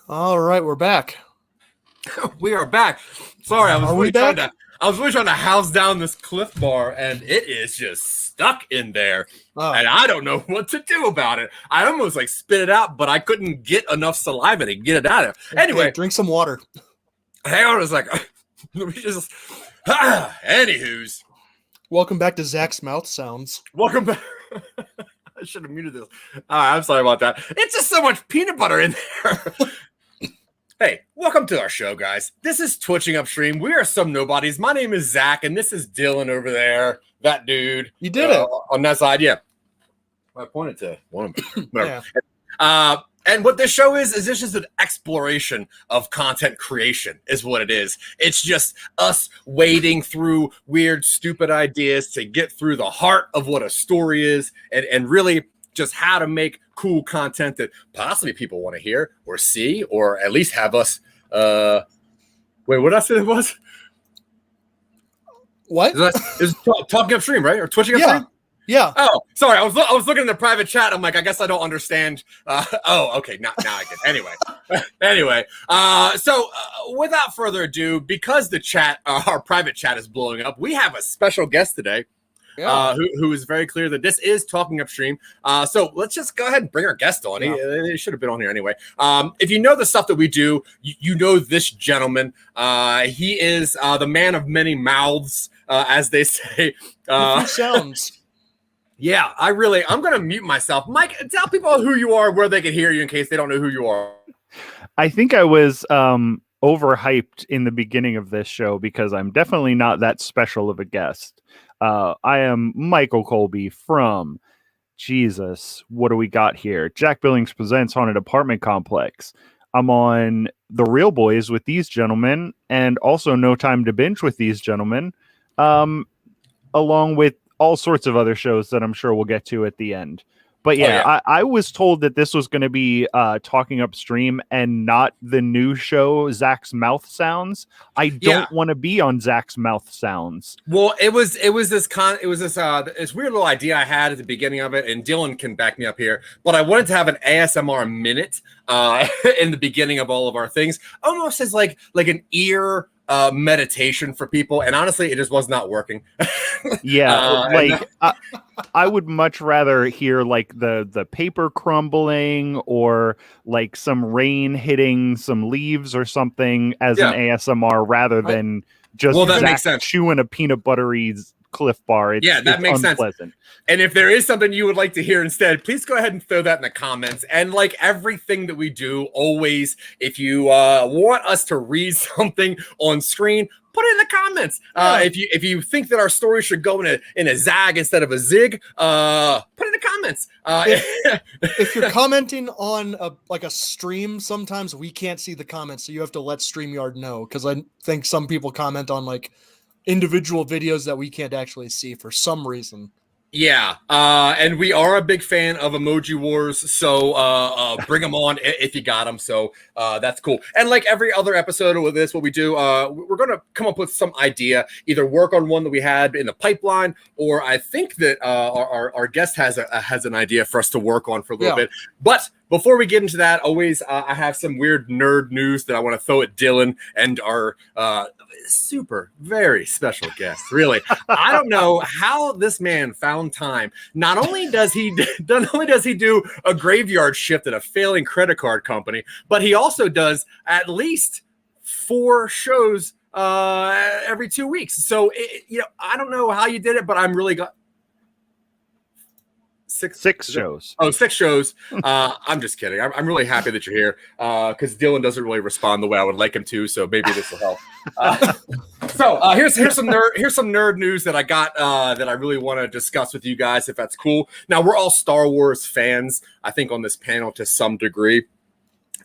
All right, we're back. We are back. Sorry, I was really back? trying to house down this Cliff Bar, and it is just stuck in there, Oh. and I don't know what to do about it. I almost like spit it out, but I couldn't get enough saliva to get it out of there. Anyway, Hey, drink some water. hang on a second. Let me just. Anywho's, Welcome back to Zach's Mouth Sounds. welcome back. I should have muted this. I'm sorry about that. It's just so much peanut butter in there. Hey, welcome to our show, guys. This is Twitching UpStream. We are Some Nobodies. My name is Zach, and this is Dylan over there. That dude. You did it. On that side, yeah. I pointed to one of them. Yeah. And what this show is this just an exploration of content creation is what it is. It's just us wading through weird, stupid ideas to get through the heart of what a story is and really just how to make cool content that possibly people want to hear or see, or at least have us. Wait, what did I say it was? What? Is Talking Upstream, right? Or Twitching Upstream? Yeah. Oh, sorry. I was looking in the private chat. I'm like, I guess I don't understand. Okay. Now I get. Anyway. So without further ado, because the chat, our private chat is blowing up, we have a special guest today. Yeah. Who is very clear that this is Talking Upstream. So let's just go ahead and bring our guest on. Yeah. He should have been on here anyway. If you know the stuff that we do, you know this gentleman. He is the man of many mouths, as they say. Sounds. Yeah, I'm going to mute myself. Mike, tell people who you are, where they can hear you in case they don't know who you are. I think I was overhyped in the beginning of this show because I'm definitely not that special of a guest. I am Michael Colby from Jesus. What do we got here? Jack Billings Presents Haunted Apartment Complex. I'm on The Real Boys with these gentlemen, and also No Time to Binge with these gentlemen, along with all sorts of other shows that I'm sure we'll get to at the end. But yeah, I was told that this was going to be Talking Upstream and not the new show Zach's Mouth Sounds. I don't want to be on Zach's Mouth Sounds. Well, it was this weird little idea I had at the beginning of it, and Dylan can back me up here. But I wanted to have an ASMR minute in the beginning of all of our things, almost as like an ear meditation for people, and honestly, it just was not working. I would much rather hear like the paper crumbling or like some rain hitting some leaves or something as an ASMR rather than just that makes sense. Chewing a peanut buttery Cliff Bar. That makes unpleasant. sense. And if there is something you would like to hear instead, please go ahead and throw that in the comments. And like everything that we do, always, if you want us to read something on screen, put it in the comments. If you think that our story should go in a zag instead of a zig, put it in the comments. If you're commenting on a stream, sometimes we can't see the comments, so you have to let StreamYard know, because I think some people comment on like individual videos that we can't actually see for some reason. Yeah, and we are a big fan of Emoji Wars, so bring them on if you got them. So that's cool. And like every other episode of this, what we do, we're going to come up with some idea, either work on one that we had in the pipeline, or I think that our guest has an idea for us to work on for a little bit. But before we get into that, always I have some weird nerd news that I want to throw at Dylan and our super very special guest. Really, I don't know how this man found time. Not only does he do a graveyard shift at a failing credit card company, but he also does at least 4 shows every 2 weeks. So I don't know how you did it, but I'm really glad. Six shows. Oh, 6 shows. I'm just kidding. I'm really happy that you're here because Dylan doesn't really respond the way I would like him to, so maybe this will help. So here's some nerd news that I got that I really want to discuss with you guys, if that's cool. Now, we're all Star Wars fans, I think, on this panel to some degree.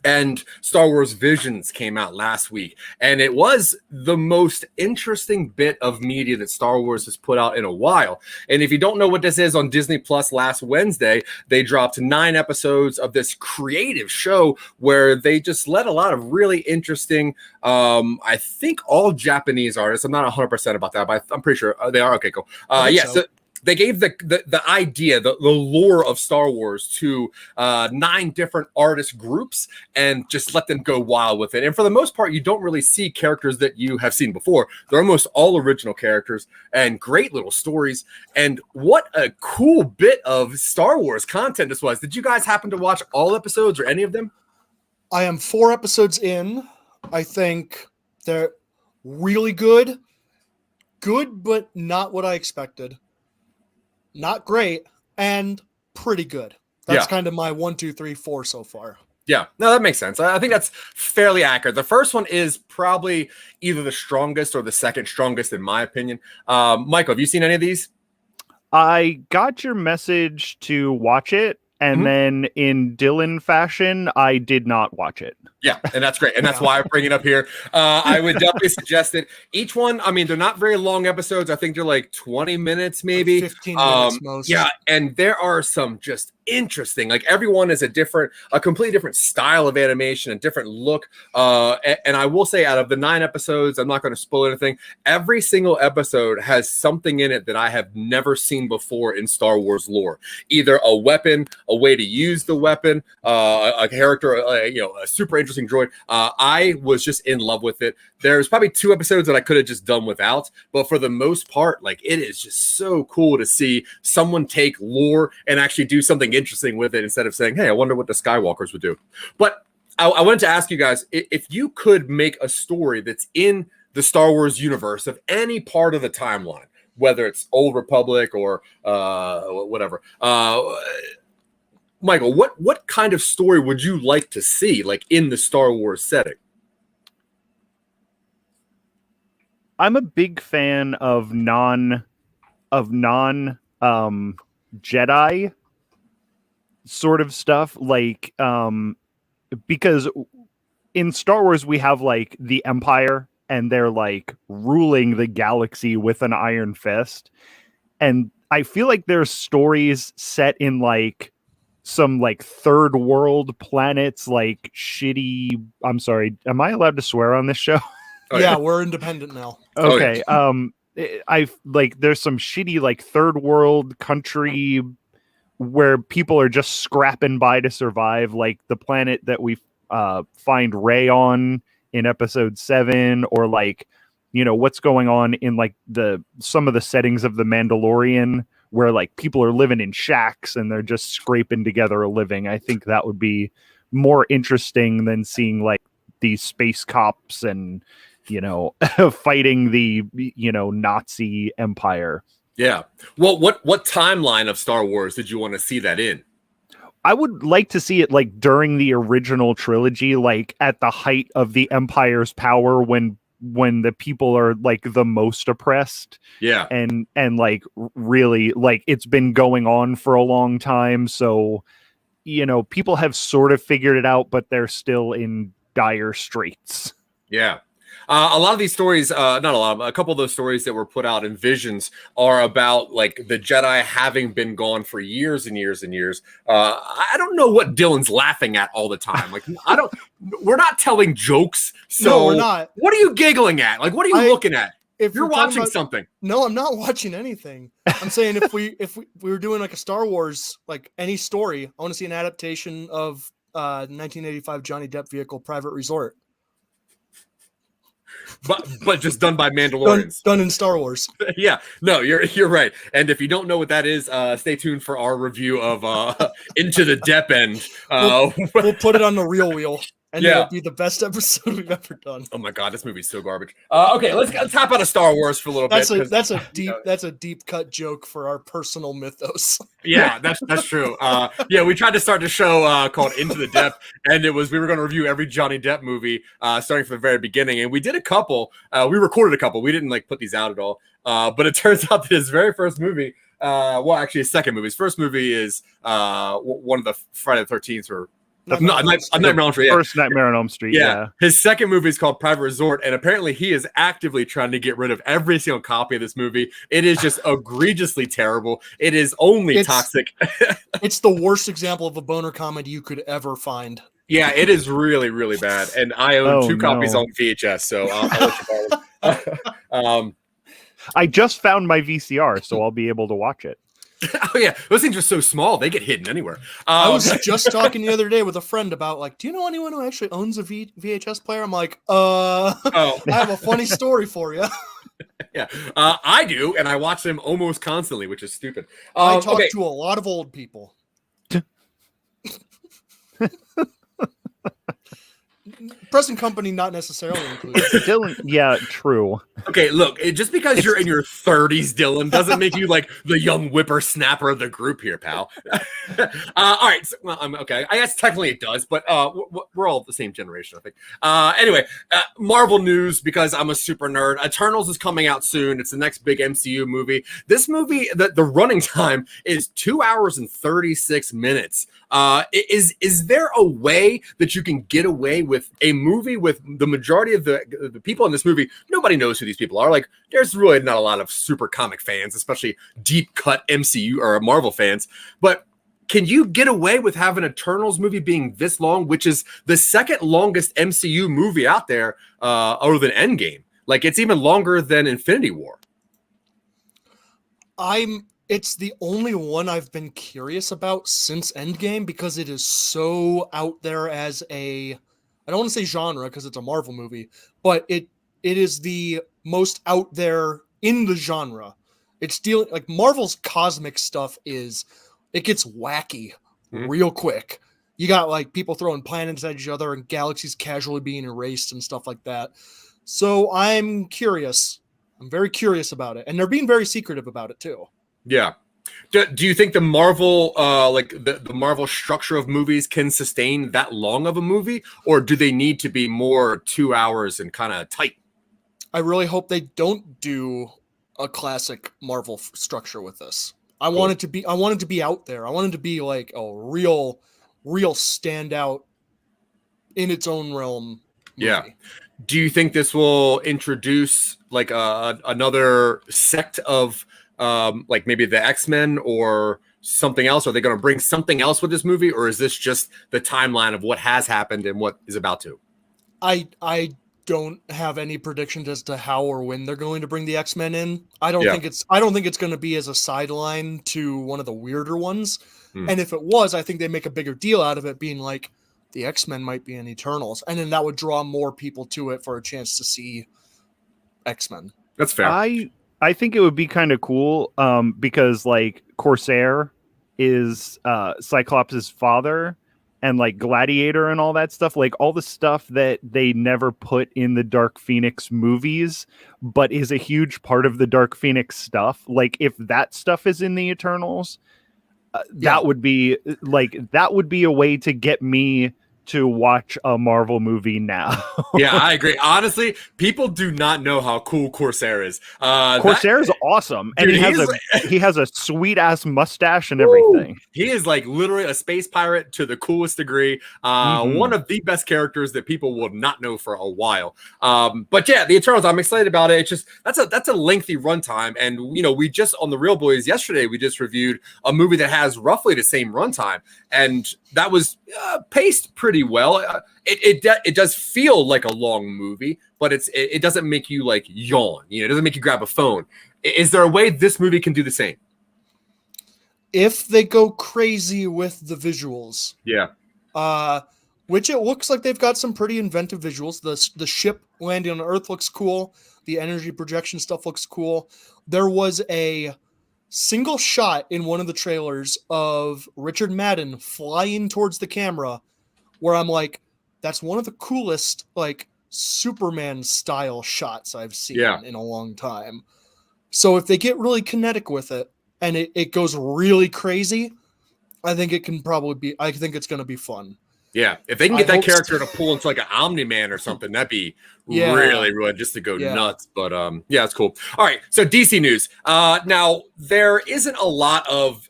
And Star Wars Visions came out last week, and it was the most interesting bit of media that Star Wars has put out in a while. And if you don't know what this is, on Disney Plus last Wednesday, they dropped 9 episodes of this creative show where they just let a lot of really interesting, I think all Japanese artists. I'm not 100% about that, but I'm pretty sure they are. Okay, cool. So they gave the idea, the lore of Star Wars to 9 different artist groups and just let them go wild with it. And for the most part, you don't really see characters that you have seen before. They're almost all original characters and great little stories. And what a cool bit of Star Wars content this was. Did you guys happen to watch all episodes or any of them? I am 4 episodes in. I think they're really good. Good, but not what I expected. Not great, and pretty good. That's kind of my 1, 2, 3, 4 so far. Yeah, no, that makes sense. I think that's fairly accurate. The first one is probably either the strongest or the second strongest, in my opinion. Michael, have you seen any of these? I got your message to watch it, and then in Dylan fashion, I did not watch it. Yeah, and that's great. And that's why I bring it up here. I would definitely suggest it. Each one, I mean, they're not very long episodes. I think they're like 20 minutes, maybe. 15 minutes most. Yeah, and there are some just interesting, like everyone is a completely different style of animation, a different look. And I will say, out of the 9 episodes, I'm not going to spoil anything. Every single episode has something in it that I have never seen before in Star Wars lore. Either a weapon, a way to use the weapon, a character, a super interesting droid. I was just in love with it. There's probably 2 episodes that I could have just done without, but for the most part, like, it is just so cool to see someone take lore and actually do something interesting with it instead of saying, hey, I wonder what the Skywalkers would do. But I wanted to ask you guys, if you could make a story that's in the Star Wars universe of any part of the timeline, whether it's Old Republic or whatever, Michael, what kind of story would you like to see, like, in the Star Wars setting? I'm a big fan of non Jedi sort of stuff, like because in Star Wars we have like the Empire, and they're like ruling the galaxy with an iron fist, and I feel like there's stories set in like some like third world planets, like shitty. I'm sorry, am I allowed to swear on this show? Oh, yeah, we're independent now. Okay. I like there's some shitty like third world country where people are just scrapping by to survive, like the planet that we find Rey on in episode 7, or like, what's going on in like some of the settings of the Mandalorian, where like people are living in shacks and they're just scraping together a living. I think that would be more interesting than seeing like these space cops and fighting the Nazi empire. Yeah. Well, what timeline of Star Wars did you want to see that in? I would like to see it like during the original trilogy, like at the height of the Empire's power, when the people are like the most oppressed. Yeah. And like really, like, it's been going on for a long time. So, people have sort of figured it out, but they're still in dire straits. Yeah. A lot of these stories, not a lot, but a couple of those stories that were put out in Visions are about like the Jedi having been gone for years and years and years. I don't know what Dylan's laughing at all the time. Like, we're not telling jokes. So no, we're not. What are you giggling at? Like, what are you looking at? If you're watching something. No, I'm not watching anything. I'm saying if we were doing like a Star Wars, like any story, I want to see an adaptation of 1985 Johnny Depp vehicle Private Resort. But just done by Mandalorians. Done in Star Wars. Yeah, no, you're right. And if you don't know what that is, stay tuned for our review of Into the Depp End. We'll put it on the real wheel. and it'll be the best episode we've ever done. Oh my god, this movie's so garbage. Okay, let's hop out of Star Wars for a little bit. That's a deep cut joke for our personal mythos. Yeah, that's true. We tried to start a show called Into the Depth, and we were going to review every Johnny Depp movie starting from the very beginning, and we did a couple. We recorded a couple. We didn't put these out at all. But it turns out that his very first movie, actually his second movie. His first movie is one of the Friday the 13th or Nightmare on Elm Street. First Nightmare on Elm Street. Yeah. His second movie is called Private Resort, and apparently he is actively trying to get rid of every single copy of this movie. It is just egregiously terrible. It is only toxic. It's the worst example of a boner comedy you could ever find. Yeah, it is really, really bad. And I own 2 copies on VHS, so I'll let you borrow. I just found my VCR, so I'll be able to watch it. Oh yeah, those things are so small they get hidden anywhere. I was just talking the other day with a friend about do you know anyone who actually owns a VHS player? I'm like, I have a funny story for you. Yeah, I do, and I watch them almost constantly, which is stupid. I talk to a lot of old people. Present company not necessarily included. Dylan, yeah, true. Okay, look, just because you're in your 30s, Dylan, doesn't make you the young whippersnapper of the group here, pal. All right, so, okay. I guess technically it does, but we're all the same generation, I think. Anyway, Marvel news, because I'm a super nerd. Eternals is coming out soon. It's the next big MCU movie. This movie, the running time is 2 hours and 36 minutes. Is there a way that you can get away with a movie with the majority of the people in this movie? Nobody knows who these people are. There's really not a lot of super comic fans, especially deep cut MCU or Marvel fans. But can you get away with having Eternals movie being this long, which is the second longest MCU movie out there, other than Endgame? It's even longer than Infinity War. It's the only one I've been curious about since Endgame because it is so out there as I don't want to say genre because it's a Marvel movie, but it is the most out there in the genre. It's dealing Marvel's cosmic stuff it gets wacky real quick. You got people throwing planets at each other and galaxies casually being erased and stuff like that. So I'm curious. I'm very curious about it. And they're being very secretive about it too. Yeah. Do you think the Marvel, the Marvel structure of movies can sustain that long of a movie, or do they need to be more 2 hours and kind of tight? I really hope they don't do a classic Marvel structure with this. I want it to be out there. I want it to be a real standout in its own realm movie. Yeah. Do you think this will introduce another sect of maybe the X-Men or something else? Are they going to bring something else with this movie, or is this just the timeline of what has happened and what is about to? I don't have any predictions as to how or when they're going to bring the X-Men in. I don't think it's going to be as a sideline to one of the weirder ones. And if it was, I think they make a bigger deal out of it being the X-Men might be in Eternals, and then that would draw more people to it for a chance to see X-Men. That's fair. I think it would be kind of cool because Corsair is Cyclops' father, and Gladiator and all that stuff, all the stuff that they never put in the Dark Phoenix movies, but is a huge part of the Dark Phoenix stuff. If that stuff is in the Eternals, that would be a way to get me to watch a Marvel movie now. Yeah, I agree. Honestly, people do not know how cool Corsair is. Corsair is awesome, and dude, he has a sweet ass mustache and everything. He is literally a space pirate to the coolest degree. One of the best characters that people will not know for a while. But yeah, the Eternals, I'm excited about it. It's just that's a lengthy runtime, and we just on the Real Boys yesterday we just reviewed a movie that has roughly the same runtime, and that was paced pretty well. It does feel like a long movie, but it doesn't make you yawn. It doesn't make you grab a phone. Is there a way this movie can do the same? If they go crazy with the visuals, which it looks like they've got some pretty inventive visuals. The ship landing on Earth looks cool. The energy projection stuff looks cool. There was a single shot in one of the trailers of Richard Madden flying towards the camera where I'm like, that's one of the coolest like Superman style shots I've seen in a long time. So if they get really kinetic with it and it goes really crazy, I think it can probably be, I think it's going to be fun. Yeah, if they can get that character to pull into like an Omni-Man or something, that'd be really just to go nuts. But yeah, it's cool. All right, so DC news. Now there isn't a lot of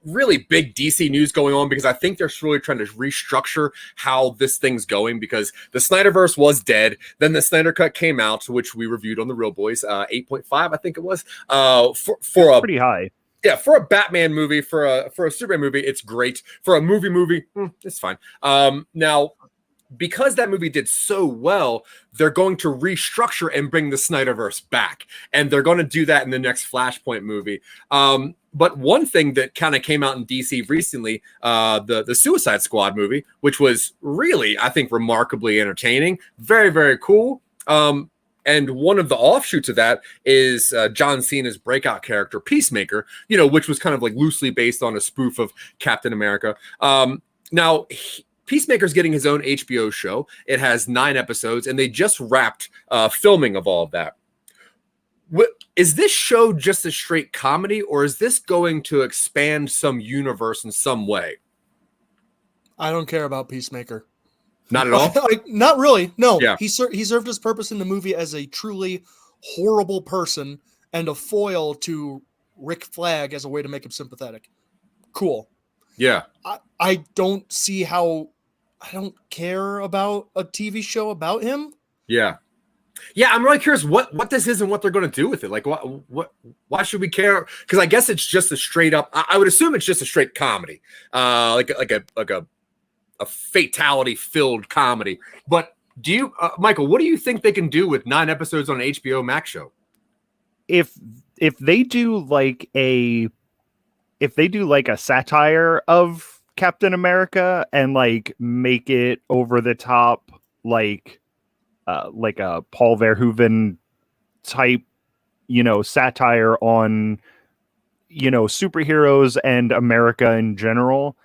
really big DC news going on because I think they're really trying to restructure how this thing's going because the Snyderverse was dead. Then the Snyder Cut came out, which we reviewed on the Real Boys, 8.5, I think it was, for a pretty high. Yeah, for a Batman movie, for a Superman movie, it's great. For a movie, it's fine. Now, because that movie did so well, they're going to restructure and bring the Snyderverse back, and they're going to do that in the next Flashpoint movie. But one thing that kind of came out in DC recently, the Suicide Squad movie, which was really, I think, remarkably entertaining, very, very cool. And one of the offshoots of that is John Cena's breakout character, Peacemaker, which was kind of like loosely based on a spoof of Captain America. Now, Peacemaker's getting his own HBO show. It has 9 episodes, and they just wrapped filming of all of that. Is this show just a straight comedy, or is this going to expand some universe in some way? I don't care about Peacemaker. Not at all? Not really. No. Yeah. He served his purpose in the movie as a truly horrible person and a foil to Rick Flag as a way to make him sympathetic. Cool. Yeah. I don't see how I don't care about a TV show about him. Yeah. Yeah, I'm really curious what this is and what they're going to do with it. Like, why should we care? Because I guess it's just a straight up. I would assume it's just a straight comedy, like a fatality-filled comedy. But do you, Michael? What do you think they can do with 9 episodes on an HBO Max show? If they do like a satire of Captain America and like make it over the top, like a Paul Verhoeven type, satire on, superheroes and America in general,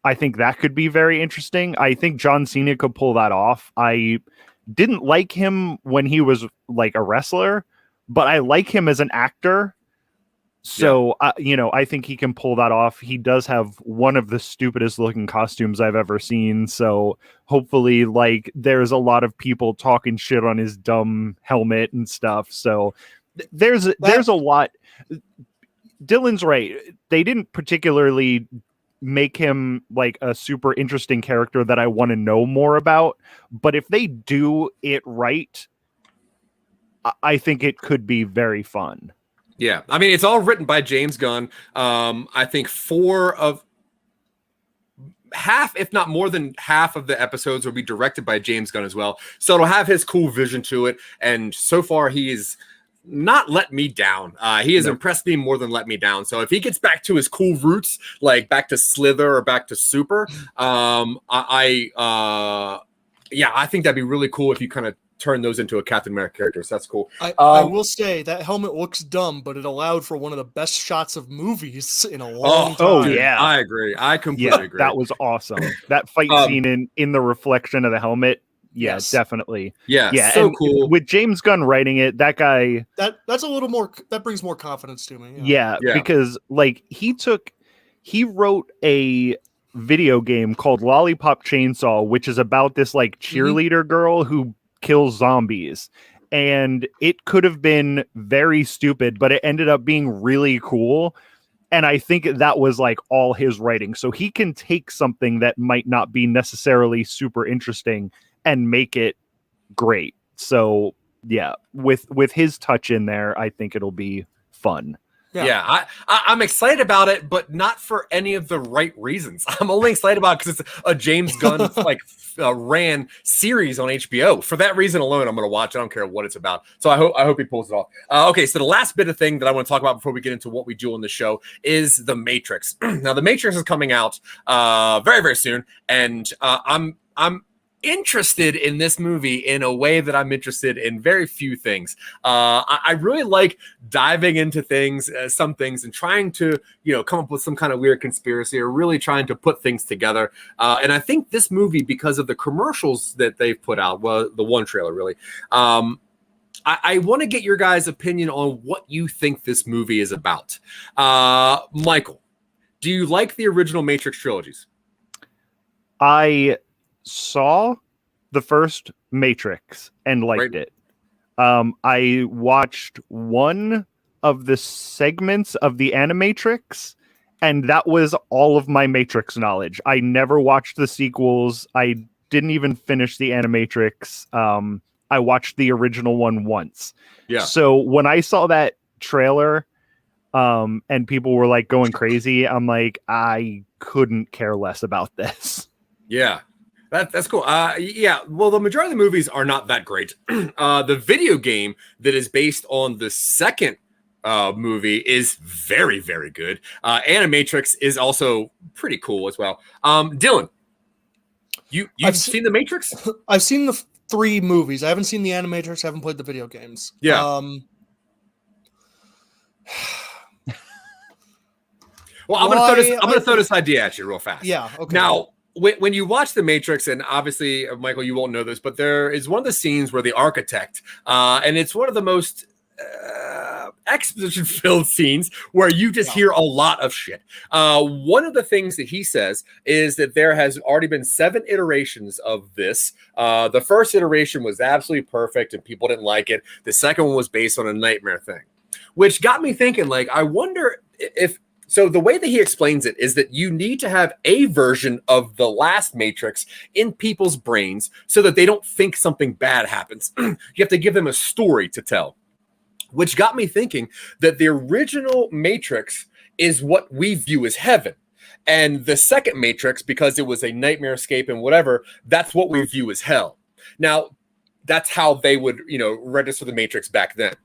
I think that could be very interesting. I think John Cena could pull that off. I didn't like him when he was like a wrestler, but I like him as an actor. So, I think he can pull that off. He does have one of the stupidest looking costumes I've ever seen. So hopefully, like, there's a lot of people talking shit on his dumb helmet and stuff. So there's a lot. Dylan's right. They didn't particularly make him like a super interesting character that I want to know more about. But if they do it right, I think it could be very fun. Yeah, I mean, it's all written by James Gunn. I think 4 of half, if not more than half of the episodes will be directed by James Gunn as well. So it'll have his cool vision to it. And so far, he is not let me down. He has impressed me more than let me down. So if he gets back to his cool roots, like back to Slither or back to Super, I think that'd be really cool if you kind of turn those into a Captain America character. So that's cool. I will say that helmet looks dumb, but it allowed for one of the best shots of movies in a long time. Oh yeah, I agree. I completely agree. That was awesome. That fight scene in the reflection of the helmet. Yeah, yes. Definitely. Yeah, so cool. With James Gunn writing it, that guy. That's a little more. That brings more confidence to me. Yeah, because like he wrote a video game called Lollipop Chainsaw, which is about this like cheerleader girl who kills zombies, and it could have been very stupid, but it ended up being really cool. And I think that was like all his writing. So he can take something that might not be necessarily super interesting and make it great. So yeah, with his touch in there, I think it'll be fun. Yeah, I'm excited about it, but not for any of the right reasons. I'm only excited about it because it's a James Gunn ran series on HBO. For that reason alone, I'm going to watch it. I don't care what it's about. So I hope he pulls it off. Okay, so the last bit of thing that I want to talk about before we get into what we do on the show is The Matrix. Now, The Matrix is coming out very, very soon, and I'm interested in this movie in a way that I'm interested in very few things. I really like diving into things, some things, and trying to, come up with some kind of weird conspiracy or really trying to put things together. And I think this movie, because of the commercials that they've put out, well, the one trailer really, I want to get your guys' opinion on what you think this movie is about. Michael, do you like the original Matrix trilogies? I saw the first Matrix and liked it. I watched one of the segments of the Animatrix, and that was all of my Matrix knowledge. I never watched the sequels. I didn't even finish the Animatrix. I watched the original one once. Yeah. So when I saw that trailer, and people were like going crazy, I'm like, I couldn't care less about this. Yeah, that's cool. Yeah, well, the majority of the movies are not that great. The video game that is based on the second movie is very, very good. Animatrix is also pretty cool as well. Dylan, you've seen The Matrix? I've seen the 3 movies. I haven't seen the Animatrix. I haven't played the video games. Yeah. Well, I'm going to throw this idea at you real fast. Yeah. Okay. Now, when you watch The Matrix, and obviously, Michael, you won't know this, but there is one of the scenes where the architect, and it's one of the most exposition-filled scenes where you just hear a lot of shit. One of the things that he says is that there has already been 7 iterations of this. The first iteration was absolutely perfect, and people didn't like it. The second one was based on a nightmare thing, which got me thinking, like, I wonder if... So the way that he explains it is that you need to have a version of the last Matrix in people's brains so that they don't think something bad happens. You have to give them a story to tell, which got me thinking that the original Matrix is what we view as heaven. And the second Matrix, because it was a nightmare escape and whatever, that's what we view as hell. Now, that's how they would, register the Matrix back then.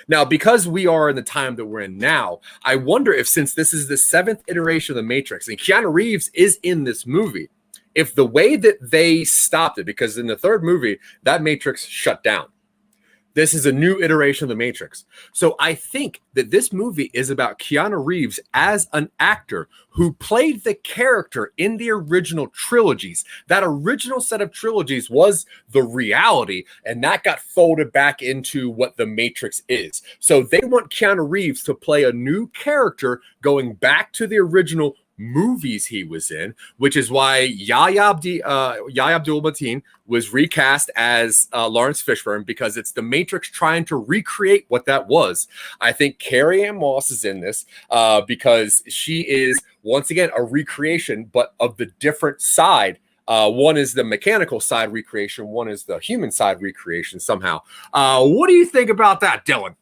Now, because we are in the time that we're in now, I wonder if, since this is the 7th iteration of the Matrix, and Keanu Reeves is in this movie, if the way that they stopped it, because in the 3rd movie, that Matrix shut down. This is a new iteration of the Matrix. So I think that this movie is about Keanu Reeves as an actor who played the character in the original trilogies. That original set of trilogies was the reality, and that got folded back into what the Matrix is. So they want Keanu Reeves to play a new character going back to the original movies he was in, which is why Yahya Abdul-Mateen was recast as Lawrence Fishburne, because it's the Matrix trying to recreate what that was. I think Carrie-Anne Moss is in this because she is, once again, a recreation, but of the different side. One is the mechanical side recreation, one is the human side recreation somehow. What do you think about that, Dylan?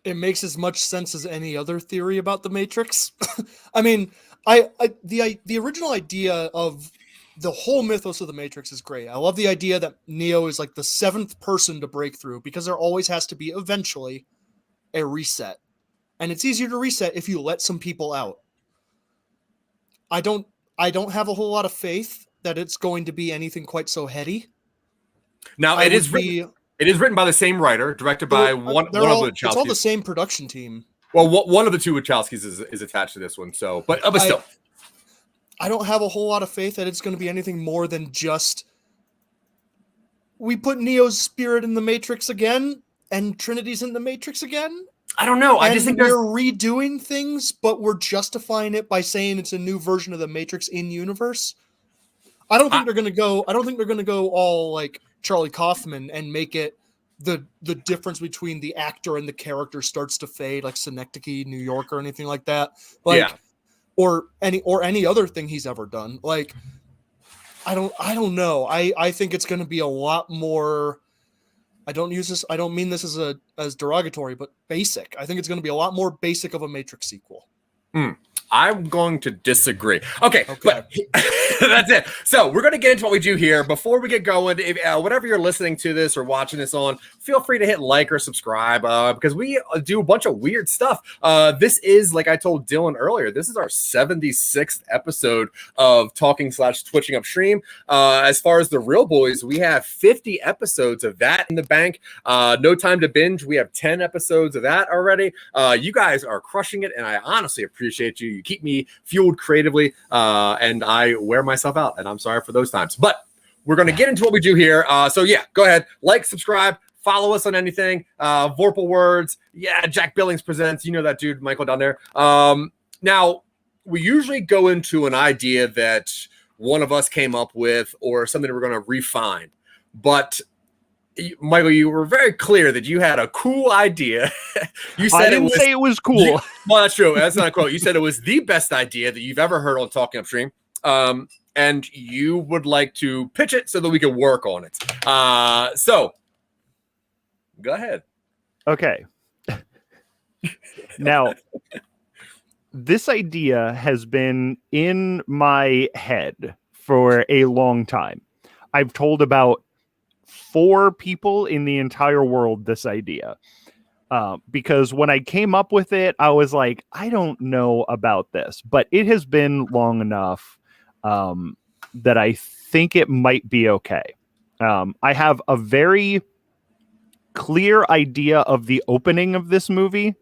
It makes as much sense as any other theory about the Matrix. I mean, the original idea of the whole mythos of the Matrix is great. I love the idea that Neo is like the 7th person to break through, because there always has to be eventually a reset. And it's easier to reset if you let some people out. I don't have a whole lot of faith that it's going to be anything quite so heady. Now, it is written by the same writer, directed by one of the Wachowskis. It's all the same production team. Well, one of the 2 Wachowskis is attached to this one. So, but still, I don't have a whole lot of faith that it's going to be anything more than just we put Neo's spirit in the Matrix again, and Trinity's in the Matrix again. I don't know. I just think we're redoing things, but we're justifying it by saying it's a new version of the Matrix in universe. I don't think they're going to go all like Charlie Kaufman and make it the difference between the actor and the character starts to fade, like Synecdoche, New York, or anything like that. Or any other thing he's ever done. Like, I don't know. I think it's going to be a lot more. I don't mean this as derogatory, but basic. I think it's going to be a lot more basic of a Matrix sequel. I'm going to disagree. Okay. But that's it. So we're going to get into what we do here. Before we get going, if, whatever you're listening to this or watching this on, feel free to hit like or subscribe because we do a bunch of weird stuff. This is, like I told Dylan earlier, this is our 76th episode of Talking/Twitching UpStream. As far as the Real Boys, we have 50 episodes of that in the bank. No Time to Binge, we have 10 episodes of that already. You guys are crushing it, and I honestly appreciate you. You keep me fueled creatively, and I wear myself out, and I'm sorry for those times. But we're going to get into what we do here. So yeah, go ahead, like, subscribe, follow us on anything. Vorpal Words, yeah, Jack Billings Presents. You know that dude, Michael, down there. Now, we usually go into an idea that one of us came up with or something we're going to refine. But Michael, you were very clear that you had a cool idea. You said I didn't say it was cool. Well, that's true. That's not a quote. You said it was the best idea that you've ever heard on Talking UpStream. And you would like to pitch it so that we can work on it. So go ahead. Okay. Now, this idea has been in my head for a long time. I've told about 4 people in the entire world this idea. Because when I came up with it, I was like, I don't know about this, but it has been long enough that I think it might be okay. I have a very clear idea of the opening of this movie,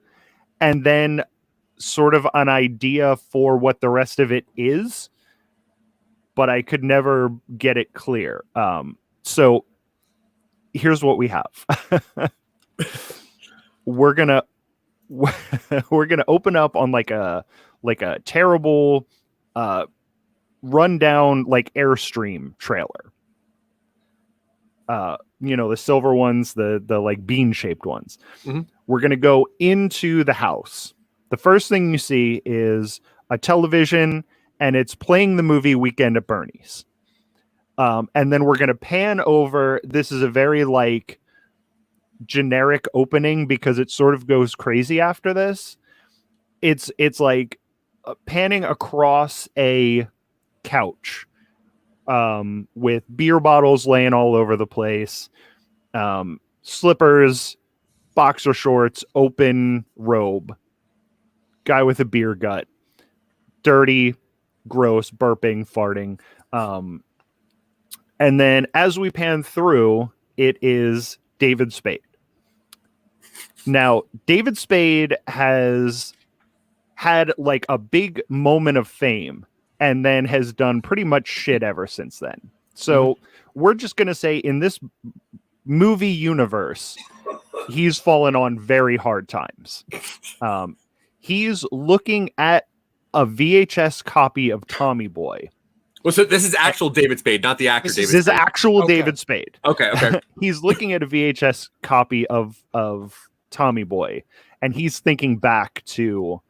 and then sort of an idea for what the rest of it is, but I could never get it clear. So here's what we have. We're gonna open up on like a terrible rundown like Airstream trailer. The silver ones, the like bean shaped ones. Mm-hmm. We're gonna go into the house. The first thing you see is a television, and it's playing the movie Weekend at Bernie's. And then we're gonna pan over. This is a very like generic opening because it sort of goes crazy after this. It's like panning across a couch with beer bottles laying all over the place, slippers, boxer shorts, open robe, guy with a beer gut, dirty, gross, burping, farting. And then as we pan through, it is David Spade. Now, David Spade has had like a big moment of fame and then has done pretty much shit ever since then. So we're just going to say in this movie universe, he's fallen on very hard times. He's looking at a VHS copy of Tommy Boy. Well, so this is actual David Spade, not the actor David Spade. This is actual David Spade. Okay. He's looking at a VHS copy of Tommy Boy, and he's thinking back to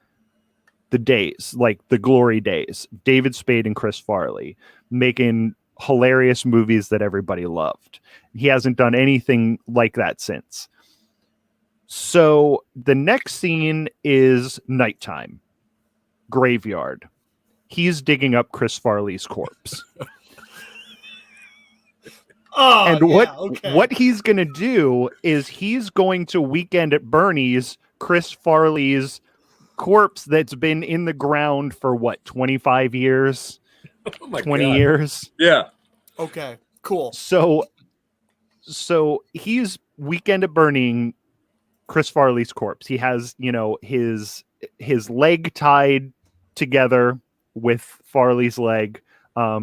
the days, like the glory days, David Spade and Chris Farley making hilarious movies that everybody loved. He hasn't done anything like that since. So the next scene is nighttime, graveyard. He's digging up Chris Farley's corpse. What he's going to do is he's going to Weekend at Bernie's Chris Farley's corpse that's been in the ground for 25 years? 20 years? Yeah. Okay, cool. So he's Weekend at Bernie Chris Farley's corpse. He has, his leg tied together with Farley's leg.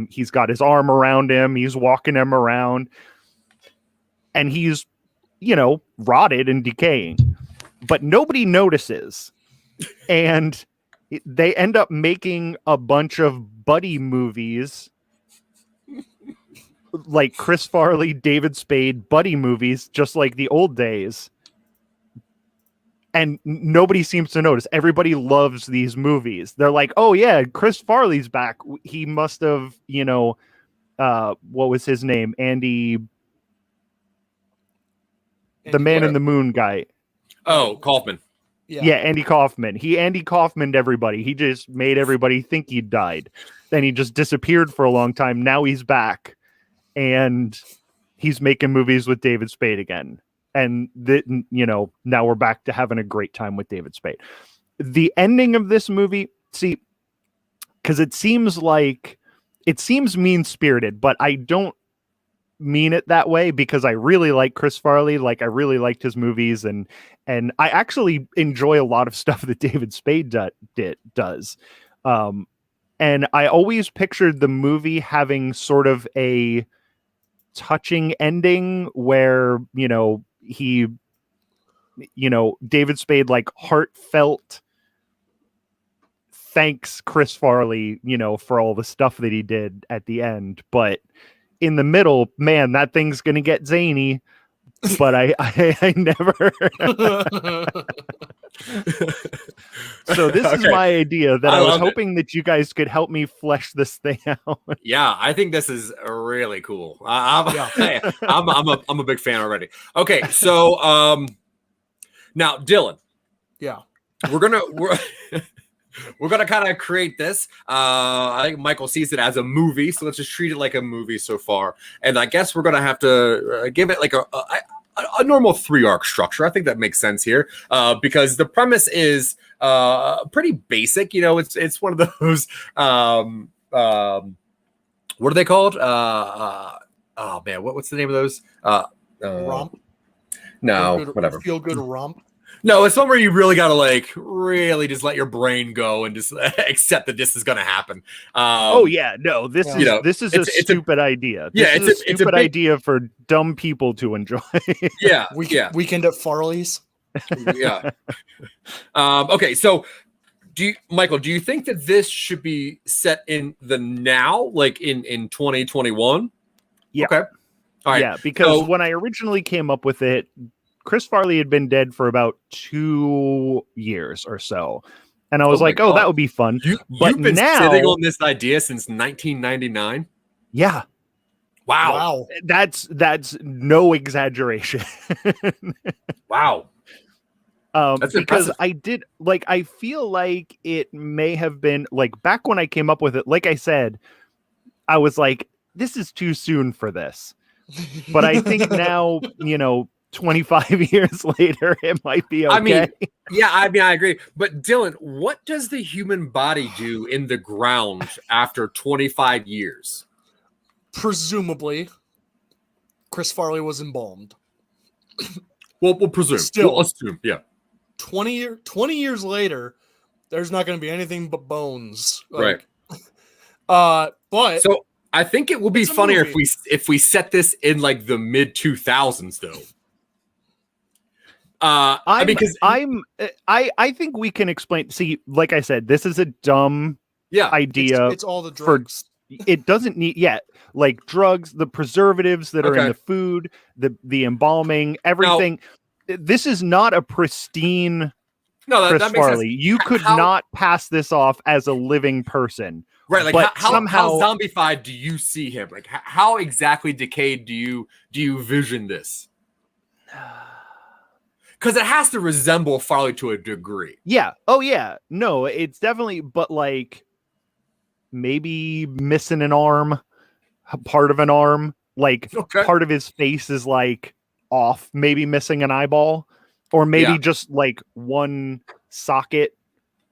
He's got his arm around him. He's walking him around. And he's, rotted and decaying. But nobody notices. And they end up making a bunch of buddy movies. Like Chris Farley, David Spade buddy movies, just like the old days. And nobody seems to notice. Everybody loves these movies. They're like, oh, yeah, Chris Farley's back. He must have, what was his name? Andy the Man in the Moon guy. Oh, Kaufman. Yeah, Andy Kaufman. He Andy Kaufman'd everybody. He just made everybody think he died. Then he just disappeared for a long time. Now he's back, and he's making movies with David Spade again. And now we're back to having a great time with David Spade. The ending of this movie, see, because it seems mean-spirited, but I don't mean it that way, because I really like Chris Farley. Like, I really liked his movies, and I actually enjoy a lot of stuff that David Spade does. And I always pictured the movie having sort of a touching ending where, David Spade, like, heartfelt thanks Chris Farley, for all the stuff that he did at the end. But in the middle, man, that thing's gonna get zany. But I never. So this is my idea that I was hoping that you guys could help me flesh this thing out. Yeah, I think this is really cool. I'm a big fan already. Okay, so now Dylan. Yeah, we're gonna kind of create this. I think Michael sees it as a movie, so let's just treat it like a movie so far. And I guess we're gonna have to give it like a normal 3-arc structure. I think that makes sense here, because the premise is pretty basic. It's one of those what are they called? Oh man, what's the name of those? Romp. No, whatever. Feel good romp. No, it's one where you really got to like really just let your brain go and just accept that this is going to happen. This is a stupid idea. It's a stupid idea for dumb people to enjoy. Weekend at Farley's. Yeah. Okay, so Michael, do you think that this should be set in the now, like in 2021? Yeah. Okay. All right. Yeah, because when I originally came up with it, Chris Farley had been dead for about 2 years or so. And I was like, God. That would be fun. You've been sitting on this idea since 1999? Yeah. Wow. That's no exaggeration. Wow. That's because impressive. I feel like it may have been like back when I came up with it, like I said, I was like, this is too soon for this. But I think now, 25 years later, it might be okay. I agree. But Dylan, what does the human body do in the ground after 25 years? Presumably, Chris Farley was embalmed. We'll presume. We'll assume, yeah. 20 years later, there's not going to be anything but bones. Right. But so I think it will be funnier if we set this in like the mid 2000s, though. I think we can explain. See, like I said, this is a dumb idea. It's all the drugs. It doesn't need like drugs, the preservatives that are in the food, the embalming, everything. This is not a pristine Chris Farley. You could not pass this off as a living person. Right, like but how zombified do you see him? Like how exactly decayed do you vision this? Because it has to resemble Farley to a degree. Yeah. Oh yeah. No, it's definitely, but like maybe missing an arm, part of an arm, like part of his face is like off, maybe missing an eyeball, or maybe just like one socket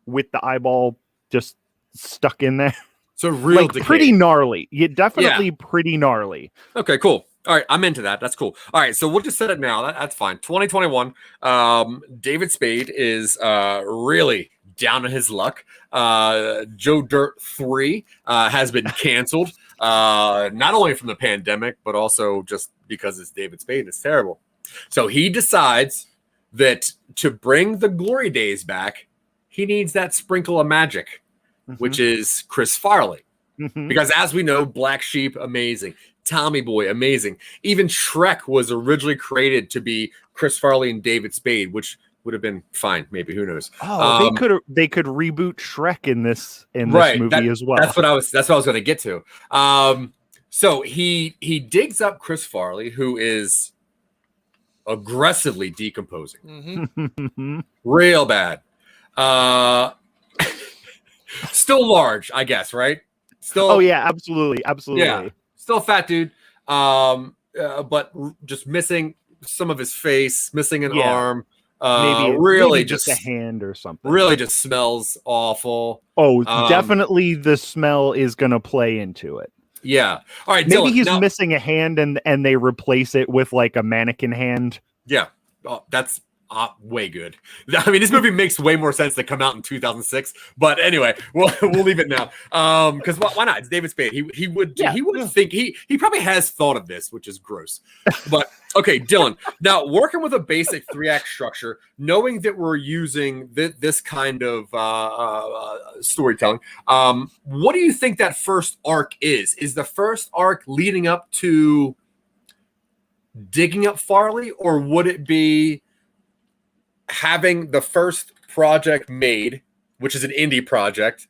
with the eyeball just stuck in there. So real like pretty gnarly. Definitely pretty gnarly. Okay, cool. All right, I'm into that. That's cool. All right, so we'll just set it now. That's fine. 2021. David Spade is really down on his luck. Joe Dirt 3 has been canceled, not only from the pandemic, but also just because it's David Spade. It's terrible. So he decides that to bring the glory days back, he needs that sprinkle of magic, which is Chris Farley. Because as we know, Black Sheep, amazing. Tommy Boy, amazing. Even Shrek was originally created to be Chris Farley and David Spade, which would have been fine. Maybe, who knows? Oh, they could reboot Shrek in this movie as well. That's what I was going to get to. So he digs up Chris Farley, who is aggressively decomposing. Mm-hmm. Real bad. Still large, I guess, right? Still. Oh yeah, absolutely. Yeah, still a fat dude. But just missing some of his face, missing an arm. Really maybe just a hand or something. Really just smells awful. Oh, definitely the smell is going to play into it. Yeah. All right, maybe Dylan, he's missing a hand and they replace it with like a mannequin hand. Yeah. Oh, that's way good. I mean, this movie makes way more sense to come out in 2006. But anyway, we'll leave it now. Because why not? It's David Spade. He would think he probably has thought of this, which is gross. But okay, Dylan. Now, working with a basic 3-act structure, knowing that we're using this kind of storytelling, what do you think that first arc is? Is the first arc leading up to digging up Farley, or would it be having the first project made, which is an indie project,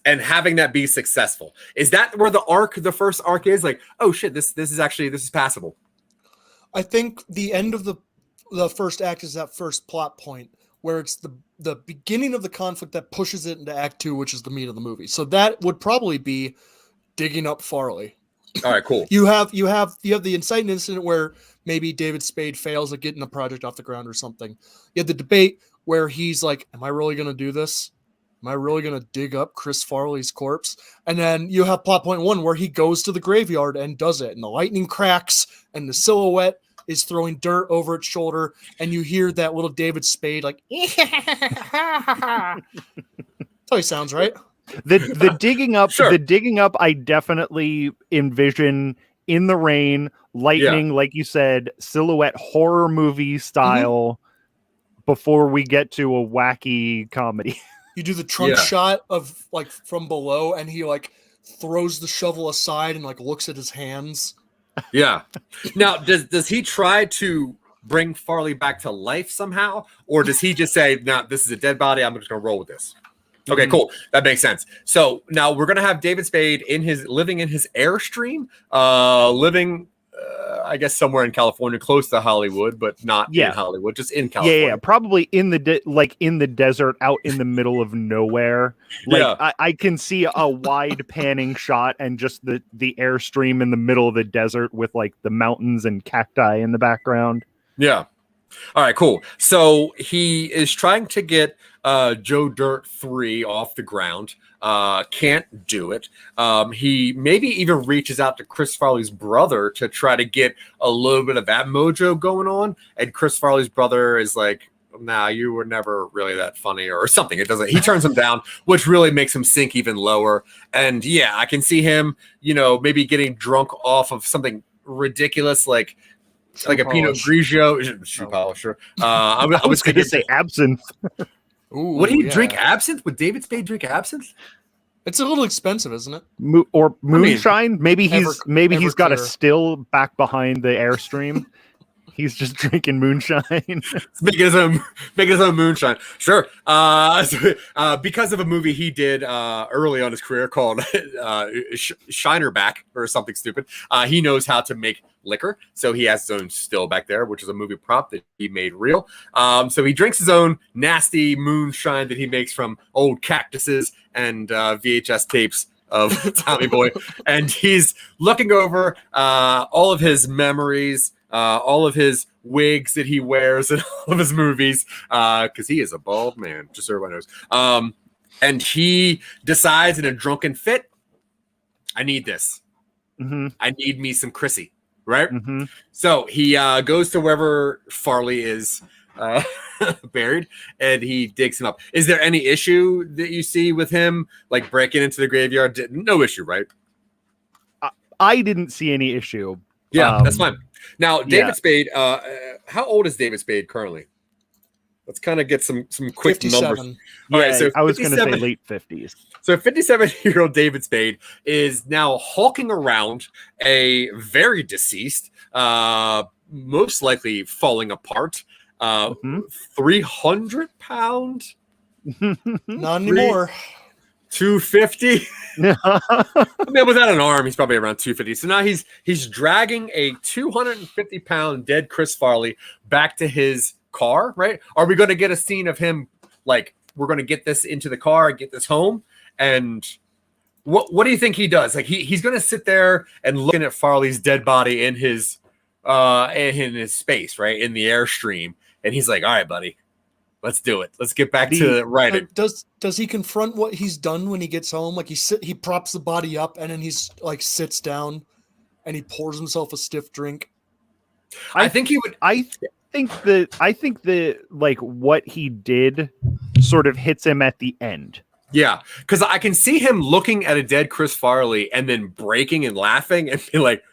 and having that be successful? Is that where the first arc is? Like, oh shit, this is passable. I think the end of the first act is that first plot point where it's the beginning of the conflict that pushes it into act 2, which is the meat of the movie. So that would probably be digging up Farley. All right, cool. You have the inciting incident where maybe David Spade fails at getting the project off the ground or something. You have the debate where he's like, am I really going to do this? Am I really going to dig up Chris Farley's corpse? And then you have plot point 1 where he goes to the graveyard and does it. And the lightning cracks and the silhouette is throwing dirt over its shoulder. And you hear that little David Spade like, that's how he sounds, right? The digging up, Sure. The digging up, I definitely envision in the rain, lightning, like you said, silhouette horror movie style before we get to a wacky comedy. You do the trunk shot of like from below, and he like throws the shovel aside and like looks at his hands. Yeah. Now, does he try to bring Farley back to life somehow, or does he just say, "No, this is a dead body. I'm just going to roll with this"? Okay, cool. That makes sense. So now we're going to have David Spade living in his Airstream, I guess somewhere in California, close to Hollywood, but not in Hollywood, just in California. Yeah, probably in the desert, out in the middle of nowhere. Like I can see a wide panning shot and just the Airstream in the middle of the desert with like the mountains and cacti in the background. Yeah. All right, cool. So he is trying to get Joe Dirt 3 off the ground. Can't do it. He maybe even reaches out to Chris Farley's brother to try to get a little bit of that mojo going on. And Chris Farley's brother is like, nah, you were never really that funny or something. It doesn't. He turns him down, which really makes him sink even lower. And yeah, I can see him, maybe getting drunk off of something ridiculous like a Pinot Grigio shoe polisher. I was going to say absinthe. Ooh, would he drink absinthe? Would David Spade drink absinthe? It's a little expensive, isn't it? Or moonshine? Maybe he's got a clear. still back behind the Airstream. He's just drinking moonshine. making his own moonshine. Sure. Because of a movie he did early on his career called Shinerback or something stupid, he knows how to make liquor. So he has his own still back there, which is a movie prop that he made real. So he drinks his own nasty moonshine that he makes from old cactuses and VHS tapes of Tommy Boy. And he's looking over all of his memories, all of his wigs that he wears in all of his movies, because he is a bald man, just so everyone knows. And he decides in a drunken fit, I need this. Mm-hmm. I need me some Chrissy, right? Mm-hmm. So he goes to wherever Farley is buried, and he digs him up. Is there any issue that you see with him, like breaking into the graveyard? No issue, right? I didn't see any issue. Yeah, that's fine. Now, David Spade, how old is David Spade currently? Let's kind of get some quick 57. numbers. All right, so I was going to say late 50s. So 57-year-old David Spade is now hulking around a very deceased, most likely falling apart, 300-pound. Not anymore. 250. I mean, without an arm, he's probably around 250. So now he's dragging a 250-pound dead Chris Farley back to his car, right? Are we going to get a scene of him, like, we're going to get this into the car and get this home? And what do you think he does? Like, he's going to sit there and looking at Farley's dead body in his space, right? In the Airstream. And he's like, all right, buddy, let's do it. Let's get back to writing. Does he confront what he's done when he gets home? Like he props the body up and then he's like sits down and he pours himself a stiff drink. I think he would. I think the like what he did sort of hits him at the end. Yeah, because I can see him looking at a dead Chris Farley and then breaking and laughing and be like,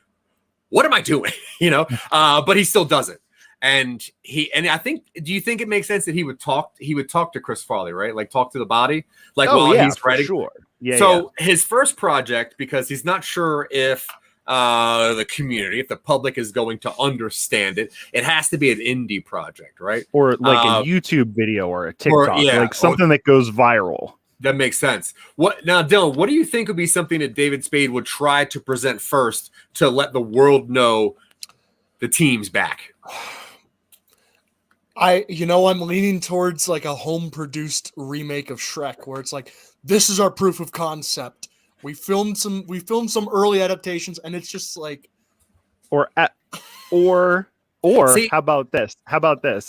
"What am I doing?" But he still does it. And I think, do you think it makes sense that he would talk to Chris Farley, right? Like talk to the body, like while he's writing. Sure. Yeah. So his first project, because he's not sure if the community, if the public is going to understand it, it has to be an indie project, right? Or like a YouTube video or a TikTok, like something that goes viral. That makes sense. Now, Dylan, what do you think would be something that David Spade would try to present first to let the world know the team's back? I'm leaning towards like a home-produced remake of Shrek, where it's like, this is our proof of concept. We filmed some early adaptations, and it's just like, or see, how about this?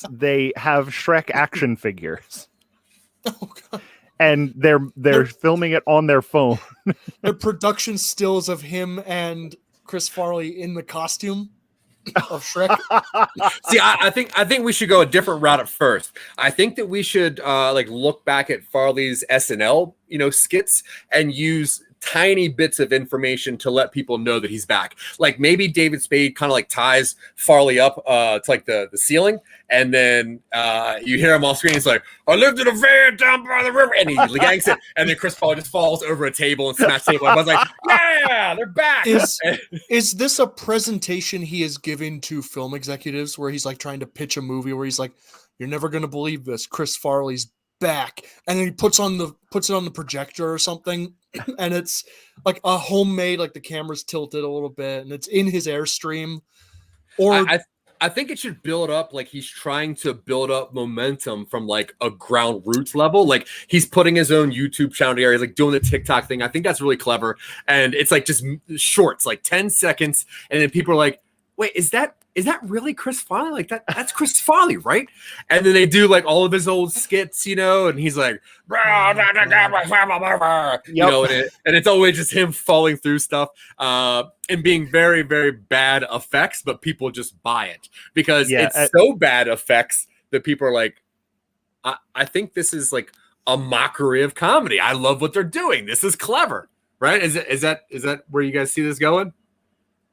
They have Shrek action figures. Oh God. And they're filming it on their phone. The production stills of him and Chris Farley in the costume of Shrek. See, I think we should go a different route at first. I think that we should look back at Farley's SNL, skits and use tiny bits of information to let people know that he's back. Like maybe David Spade kind of like ties Farley up to like the ceiling, and then you hear him off screen. He's like, "I lived in a van down by the river," and he yanks it, and then Chris Farley just falls over a table and smashes the table. I was like, "Yeah, they're back." Is this a presentation he is giving to film executives where he's like trying to pitch a movie where he's like, "You're never going to believe this. Chris Farley's back," and then he puts it on the projector or something, and it's like a homemade, like the camera's tilted a little bit and it's in his Airstream? Or I think it should build up, like he's trying to build up momentum from like a ground roots level. Like he's putting his own YouTube channel together. He's like doing the TikTok thing. I think that's really clever. And it's like just shorts, like 10 seconds. And then people are like, "Wait, is that really Chris Farley? Like that's Chris Farley, right?" And then they do like all of his old skits, and he's like, and it's always just him falling through stuff and being very, very bad effects, but people just buy it because it's so bad effects that people are like, I think this is like a mockery of comedy. I love what they're doing. This is clever, right? Is that where you guys see this going?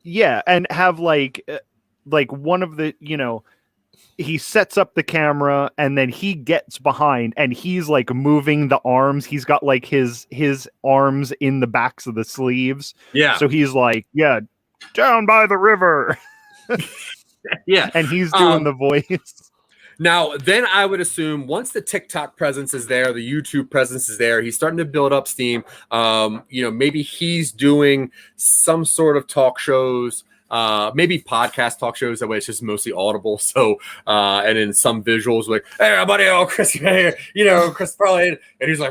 Yeah, and have like one of the, he sets up the camera and then he gets behind and he's like moving the arms. He's got like his arms in the backs of the sleeves. Yeah. So he's like, "Yeah, down by the river." Yeah. And he's doing the voice. Now, then I would assume once the TikTok presence is there, the YouTube presence is there, he's starting to build up steam. Maybe he's doing some sort of talk shows, maybe podcast talk shows. That way it's just mostly audible. So, and then some visuals like, "Hey, buddy, Chris here, Chris Farley." And he's like,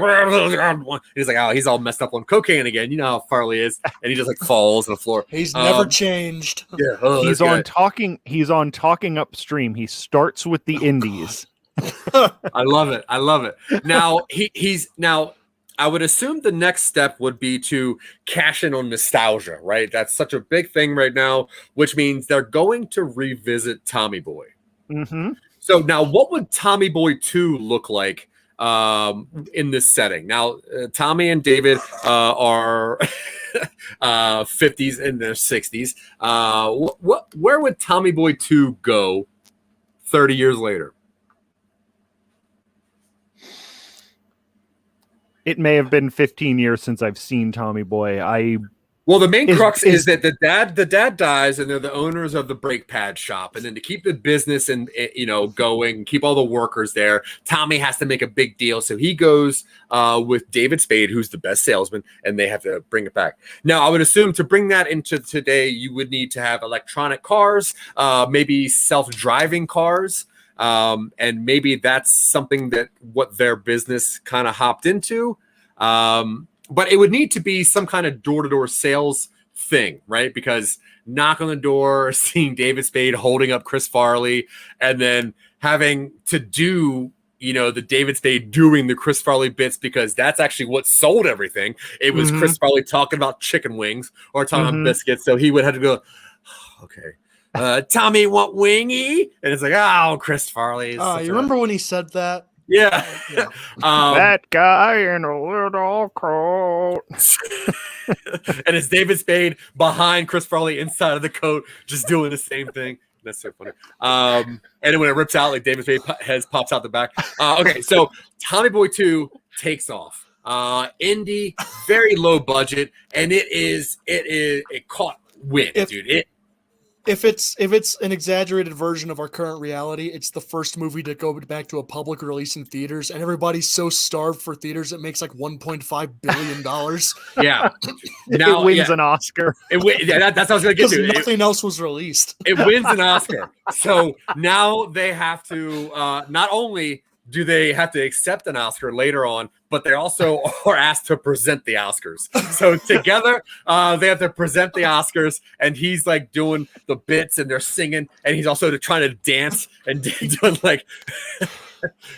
he's like, "Oh, he's all messed up on cocaine again." You know how Farley is. And he just like falls on the floor. He's never changed. Yeah. He's on Talking UpStream. He starts with the indies. I love it. Now now I would assume the next step would be to cash in on nostalgia, right? That's such a big thing right now, which means they're going to revisit Tommy Boy. Mm-hmm. So now what would Tommy Boy 2 look like in this setting? Now, Tommy and David are 50s and their 60s. Where would Tommy Boy 2 go 30 years later? It may have been 15 years since I've seen Tommy Boy. Well, the main crux is is that the dad dies, and they're the owners of the brake pad shop. And then to keep the business and going, keep all the workers there, Tommy has to make a big deal. So he goes with David Spade, who's the best salesman, and they have to bring it back. Now, I would assume to bring that into today, you would need to have electronic cars, maybe self-driving cars. And maybe that's something that what their business kind of hopped into. But it would need to be some kind of door-to-door sales thing, right? Because knock on the door, seeing David Spade holding up Chris Farley, and then having to do, the David Spade doing the Chris Farley bits, because that's actually what sold everything. It was Chris Farley talking about chicken wings or talking about biscuits. So he would have to go, okay, Tommy, want wingy? And it's like, oh, Chris Farley. You remember when he said that? Yeah. That guy in a little coat. And it's David Spade behind Chris Farley inside of the coat, just doing the same thing. That's so funny. And then when it rips out, like David Spade head pops out the back. Okay, so Tommy Boy 2 takes off. Indie, very low budget, and it caught wind, dude. If it's an exaggerated version of our current reality, it's the first movie to go back to a public release in theaters, and everybody's so starved for theaters it makes like $1.5 billion. Yeah, now, it wins an Oscar. That's what I was gonna get to. Nothing else was released. It wins an Oscar. So now they have to not only do they have to accept an Oscar later on, but they also are asked to present the Oscars. So together, they have to present the Oscars, and he's like doing the bits, and they're singing, and he's also trying to dance and doing like,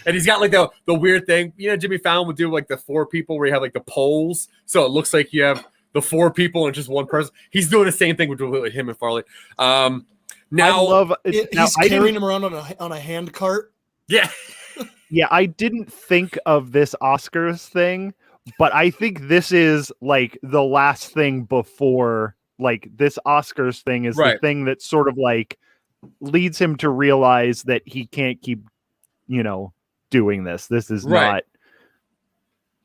and he's got like the weird thing. Jimmy Fallon would do like the 4 people where you have like the poles, so it looks like you have the 4 people and just one person. He's doing the same thing with him and Farley. Now I love he's carrying him around on a hand cart. Yeah. Yeah, I didn't think of this Oscars thing, but I think this is like the last thing before, like, this Oscars thing is the thing that sort of like leads him to realize that he can't keep, doing this. This is not.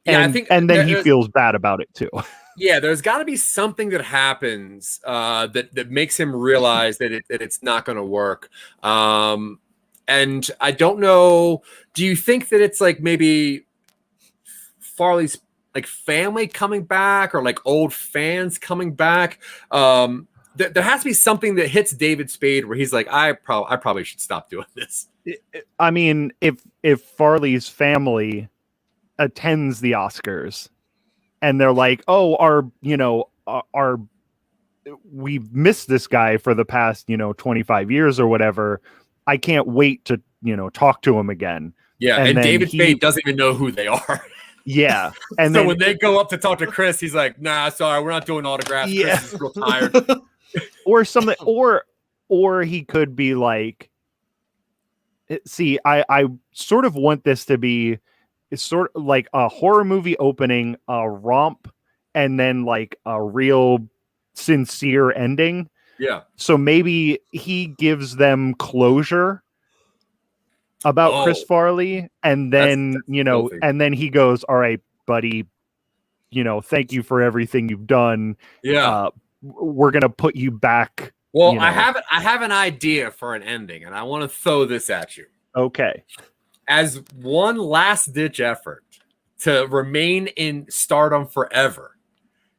Yeah, and, I think, and then he feels bad about it too. Yeah, there's got to be something that happens that makes him realize that it's not going to work. And I don't know, do you think that it's like maybe Farley's like family coming back, or like old fans coming back? There has to be something that hits David Spade where he's like, I probably should stop doing this. I mean, if Farley's family attends the Oscars and they're like, oh, we've missed this guy for the past, 25 years or whatever. I can't wait to, talk to him again. Yeah, and David Spade doesn't even know who they are. Yeah. And so when they go up to talk to Chris, he's like, nah, sorry, we're not doing autographs. Yeah. Chris is real tired. Or something, or he could be like, see, I sort of want this to be sort of like a horror movie opening, a romp, and then like a real sincere ending. Yeah. So maybe he gives them closure about Chris Farley, and then, that's and then he goes, all right, buddy, thank you for everything you've done. Yeah. We're going to put you back. Well, I have an idea for an ending, and I want to throw this at you. Okay. As one last ditch effort to remain in stardom forever,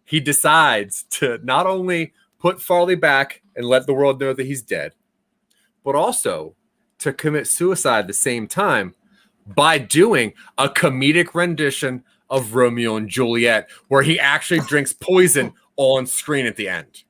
he decides to not only put Farley back and let the world know that he's dead, but also to commit suicide at the same time by doing a comedic rendition of Romeo and Juliet, where he actually drinks poison on screen at the end.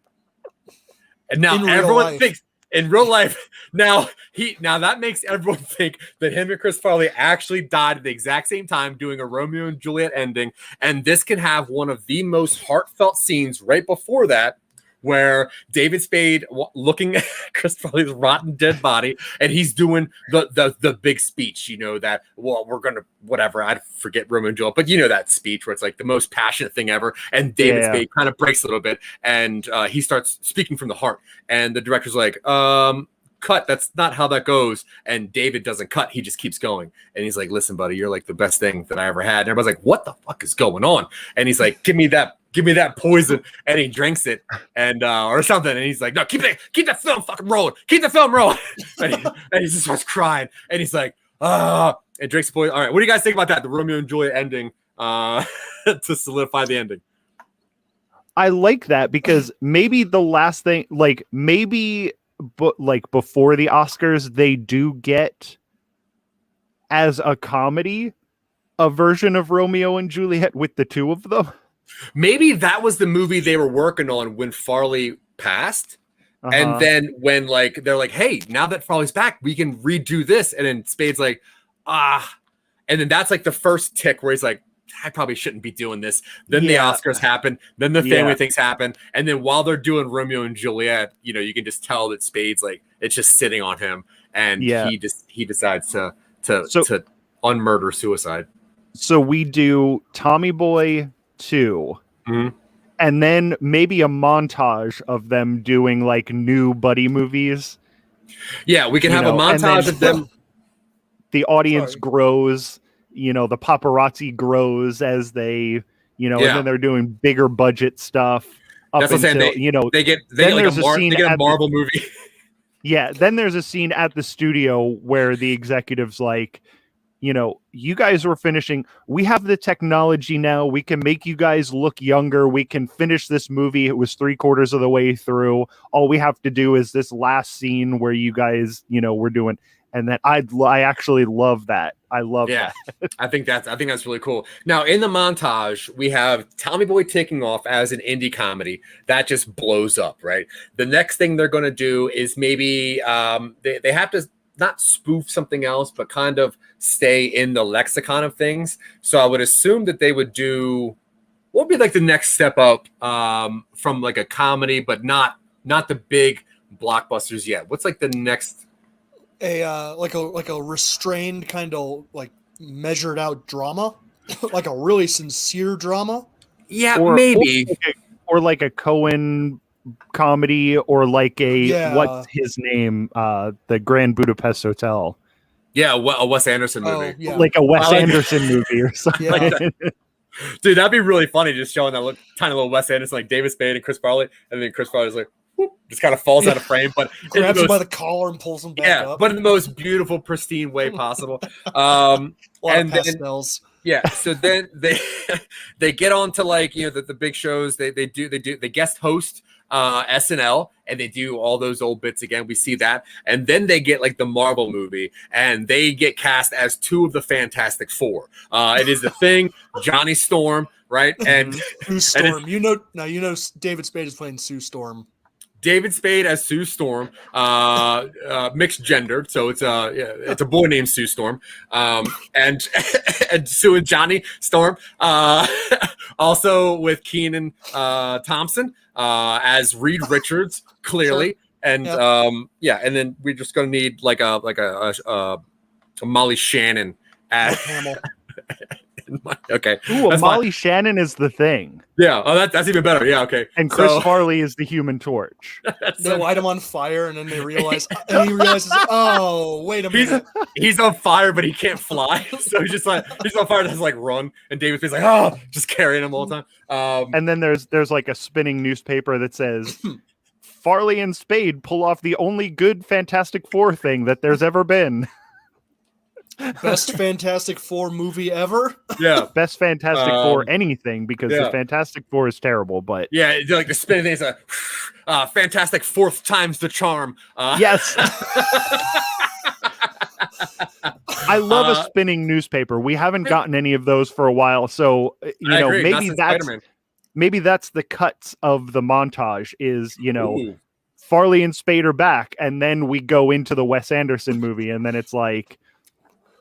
And now everyone thinks in real life, now that makes everyone think that him and Chris Farley actually died at the exact same time doing a Romeo and Juliet ending. And this can have one of the most heartfelt scenes right before that, where David Spade looking at Chris Farley's rotten dead body, and he's doing the big speech, that, well, we're going to, whatever, I forget Romeo and Juliet, but that speech where it's like the most passionate thing ever, and David Spade kind of breaks a little bit, and he starts speaking from the heart, and the director's like, cut, that's not how that goes. And David doesn't cut, he just keeps going. And he's like, listen, buddy, you're like the best thing that I ever had. And everybody's like, what the fuck is going on? And he's like, give me that poison. And he drinks it and or something. And he's like, no, keep that film fucking rolling. Keep the film rolling. and he just starts crying. And he's like, and drinks the poison. All right, what do you guys think about that? The Romeo and Juliet ending to solidify the ending. I like that because maybe the last thing, like maybe but like before the Oscars, they do get as a comedy a version of Romeo and Juliet with the two of them. Maybe that was the movie they were working on when Farley passed. And then when like they're like, hey, now that Farley's back, we can redo this. And then Spade's like, and then that's like the first tick where he's like, I probably shouldn't be doing this. Then the Oscars happen. Then the family things happen. And then while they're doing Romeo and Juliet, you know, you can just tell that Spade's like, it's just sitting on him. And he decides to unmurder suicide. So we do Tommy Boy 2. And then maybe a montage of them doing like new buddy movies. Yeah, we can have a montage of them. The audience grows. You know, the paparazzi grows as they, you know, and then they're doing bigger budget stuff. That's what I'm saying. They get like a Marvel movie. Yeah. Then there's a scene at the studio where the executive's like, you know, you guys were finishing. We have the technology now. We can make you guys look younger. We can finish this movie. It was 3/4 of the way through. All we have to do is this last scene where you guys, you know, we're doing. And that I actually love that. I love that. I think that's really cool. Now in the montage, we have Tommy Boy taking off as an indie comedy that just blows up. Right. The next thing they're going to do is maybe they have to not spoof something else, but kind of stay in the lexicon of things. So I would assume that they would do what would be like the next step up from like a comedy, but not the big blockbusters yet. What's like the next? Like a restrained kind of like measured out drama, like a really sincere drama. Yeah, maybe or like a Coen comedy, or like a what's his name? The Grand Budapest Hotel. Yeah, a Wes Anderson movie. Like a Wes Anderson movie or something. Yeah. Dude, that'd be really funny. Just showing that tiny little Wes Anderson, like David Spade and Chris Farley, and then Chris Farley's like. Just kind of falls out of frame, but grabs him by the collar and pulls him back up. But in the most beautiful, pristine way possible. And pastels. So then they get on to like, you know, the big shows. They guest host SNL, and they do all those old bits again. We see that, and then they get like the Marvel movie, and they get cast as two of the Fantastic Four. It is the Thing, Johnny Storm, right? And Sue Storm. You know, David Spade is playing Sue Storm. David Spade as Sue Storm, mixed gendered, so it's a boy named Sue Storm, and Sue and Johnny Storm, also with Kenan Thompson as Reed Richards, clearly, and and then we're just gonna need like a Molly Shannon as Hamill. Okay. Ooh, Molly Shannon is the Thing. Yeah. Oh, that's even better. Yeah. Okay. And Chris Farley is the Human Torch. They light him on fire, and then they realize, and he realizes, oh, wait a minute, he's on fire, but he can't fly. So he's on fire and has like run, and David Spade's like, just carrying him all the time. And then there's like a spinning newspaper that says, Farley and Spade pull off the only good Fantastic Four thing that there's ever been. Best Fantastic Four movie ever. Yeah, best Fantastic Four anything, because the Fantastic Four is terrible. But like the spinning thing is a Fantastic Fourth times the charm. Yes. I love a spinning newspaper. We haven't gotten any of those for a while, so you know, maybe that's the cuts of the montage. Is, you know, Farley and Spade are back, and then we go into the Wes Anderson movie, and then it's like,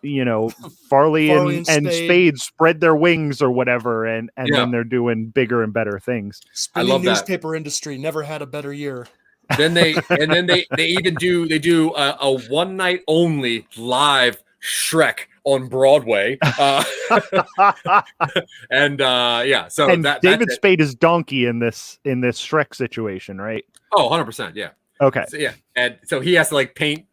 you know, Farley and Spade spread their wings or whatever, and then they're doing bigger and better things. I love newspaper industry never had a better year. Then they do a one night only live Shrek on Broadway, and David Spade is Donkey in this Shrek situation, right? Oh, 100%, yeah. Okay. So, yeah, and so he has to like paint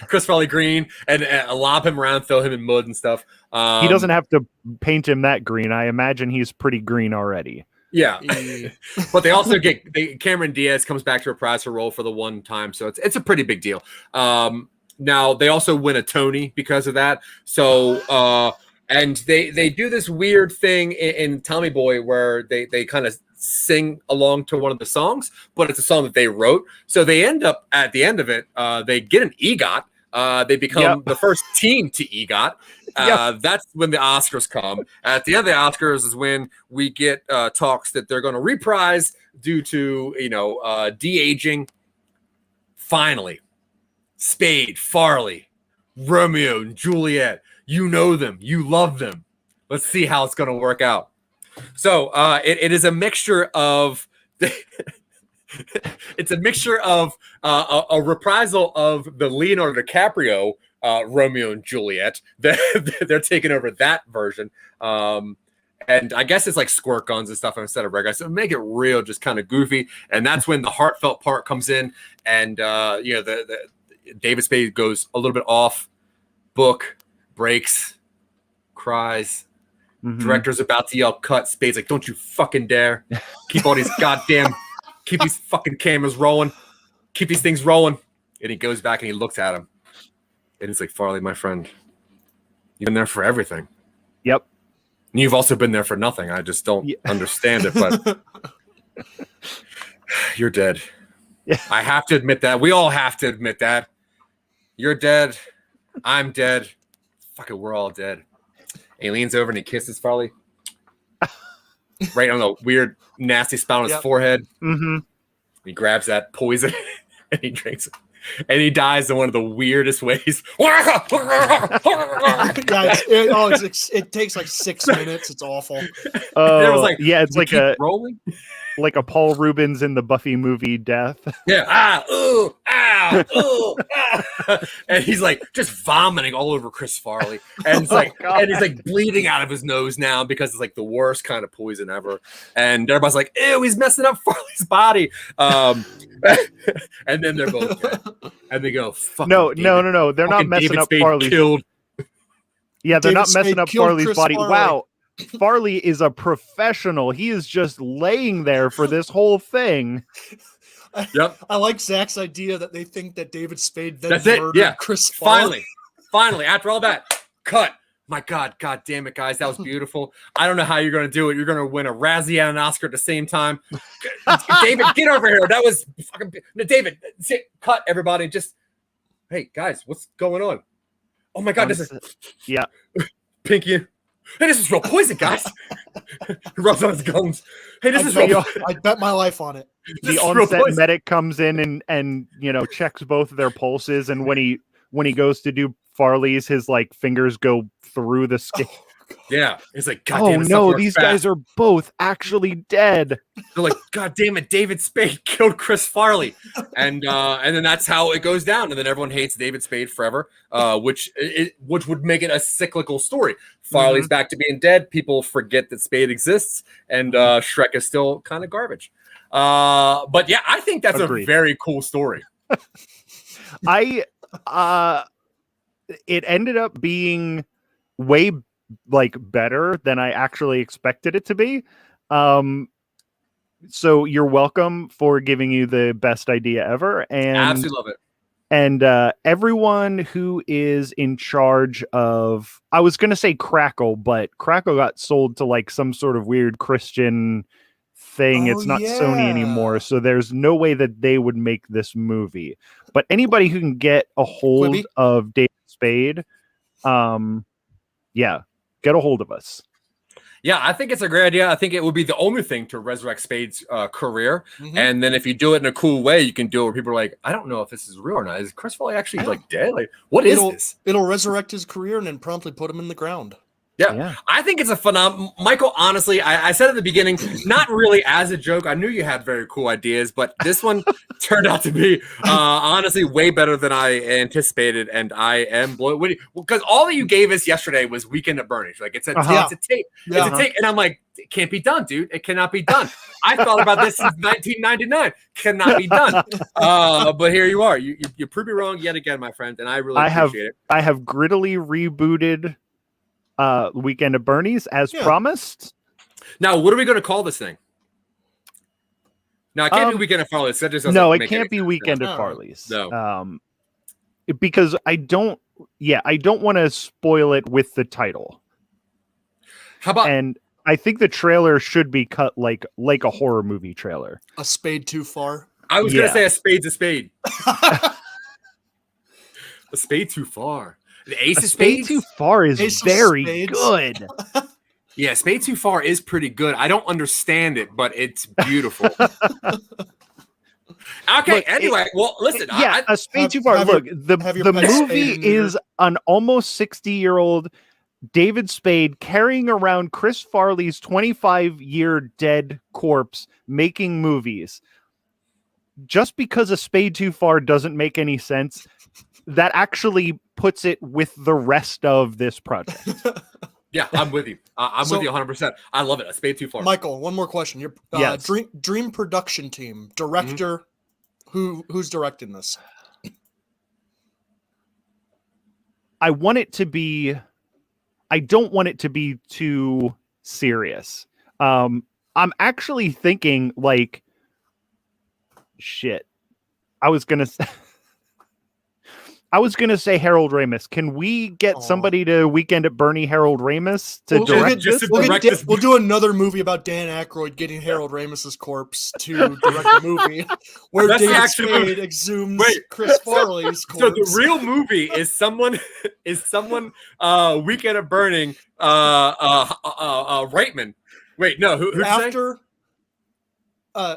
Chris Farley green and lob him around, throw him in mud and stuff. He doesn't have to paint him that green. I imagine he's pretty green already. Yeah, but they also get Cameron Diaz comes back to reprise her role for the one time, so it's a pretty big deal. Now they also win a Tony because of that. So and they do this weird thing in Tommy Boy where they kind of sing along to one of the songs, but it's a song that they wrote. So they end up at the end of it, they get an EGOT. They become the first team to EGOT. That's when the Oscars come. At the end of the Oscars is when we get talks that they're going to reprise due to de-aging. Finally, Spade, Farley, Romeo, and Juliet. You know them. You love them. Let's see how it's going to work out. So it is a mixture of it's a mixture of a reprisal of the Leonardo DiCaprio Romeo and Juliet. They're taking over that version. And I guess it's like squirt guns and stuff instead of regular. So make it real, just kind of goofy. And that's when the heartfelt part comes in. And the David Spade goes a little bit off book, breaks, cries. Mm-hmm. Director's about to yell cut. Spade's like, don't you fucking dare. Keep these fucking cameras rolling. Keep these things rolling. And he goes back and he looks at him. And he's like, Farley, my friend, you've been there for everything. Yep. And you've also been there for nothing. I just don't understand it, but you're dead. Yeah. I have to admit that. We all have to admit that. You're dead. I'm dead. Fucking, we're all dead. And he leans over and he kisses Farley right on the weird, nasty spot on his forehead. Mm-hmm. He grabs that poison and he drinks it. And he dies in one of the weirdest ways. It takes like 6 minutes. It's awful. Oh, it's like a rolling, like a Paul Rubens in the Buffy movie death. Yeah, and he's like just vomiting all over Chris Farley, and it's and he's like bleeding out of his nose now because it's like the worst kind of poison ever. And everybody's like, "Ew, he's messing up Farley's body." And then they're both dead. And they go, No. They're not messing up Farley's. Killed. Yeah, they're not messing up Farley's Chris body. Farley. Wow. Farley is a professional. He is just laying there for this whole thing. Yep. I like Zach's idea that they think that David Spade then That's murdered it. Yeah. Chris Farley. Finally, after all that, cut. My God damn it, guys. That was beautiful. I don't know how you're going to do it. You're going to win a Razzie and an Oscar at the same time. David, get over here. That was fucking... No, David, cut, everybody. Just, hey, guys, what's going on? Oh, my God. This is... Yeah. Pinky. Hey, this is real poison, guys. He rubs on his gums. Hey, this is real... I bet my life on it. The on-set medic comes in and checks both of their pulses, and when he goes to do Farley's, his like fingers go through the skin. Yeah, it's like, God oh damn it, no, these guys are both actually dead. They're like, God damn it, David Spade killed Chris Farley, and then that's how it goes down, and then everyone hates David Spade forever, which would make it a cyclical story. Farley's back to being dead. People forget that Spade exists, and Shrek is still kind of garbage. But yeah, I think that's Agreed. A very cool story. It ended up being way better than I actually expected it to be. So you're welcome for giving you the best idea ever. And absolutely love it. And everyone who is in charge of, I was going to say Crackle, but Crackle got sold to like some sort of weird Christian thing. It's not Sony anymore. So there's no way that they would make this movie. But anybody who can get a hold of David Spade, get a hold of us. Yeah, I think it's a great idea. I think it would be the only thing to resurrect Spade's career. Mm-hmm. And then if you do it in a cool way, you can do it where people are like, I don't know if this is real or not. Is Chris Farley actually like dead? Like, what is this? It'll resurrect his career and then promptly put him in the ground. Yeah. I think it's a phenomenal. Michael, honestly, I said at the beginning, not really as a joke. I knew you had very cool ideas, but this one turned out to be honestly way better than I anticipated. And I am blown because all that you gave us yesterday was Weekend at Bernie's. Like it's a tape. It's a tape. And I'm like, It can't be done, dude. It cannot be done. I thought about this since 1999. Cannot be done. But here you are. You prove me wrong yet again, my friend, and I really appreciate it. I have grittily rebooted Weekend at Bernie's as promised. Now, what are we going to call this thing? No, it can't be Weekend at Farley's. No, it can't be Weekend at Farley's. No. Because I don't want to spoil it with the title. How about? And I think the trailer should be cut like a horror movie trailer. A spade too far. I was going to say a spade's a spade. A spade too far. The ace of spades? Spade too far is very good. Yeah, spade too far is pretty good. I don't understand it, but it's beautiful. Okay, Look, anyway, well, listen. A spade too far. Look, the movie is an almost 60-year-old David Spade carrying around Chris Farley's 25-year dead corpse making movies. Just because a spade too far doesn't make any sense, that actually puts it with the rest of this project. Yeah, I'm with you. I'm with you 100%. I love it. A spade too far. Michael, one more question. Your dream production team, director, who's directing this? I don't want it to be too serious. I'm actually thinking like shit. I was gonna say Harold Ramis. Can we get somebody to Weekend at Bernie Harold Ramis to direct this? We'll do another movie about Dan Aykroyd getting Harold Ramis's corpse to direct a movie where David Spade exhumes Chris Farley's corpse. So the real movie is someone Weekend at Burning Reitman. Wait, no, who's after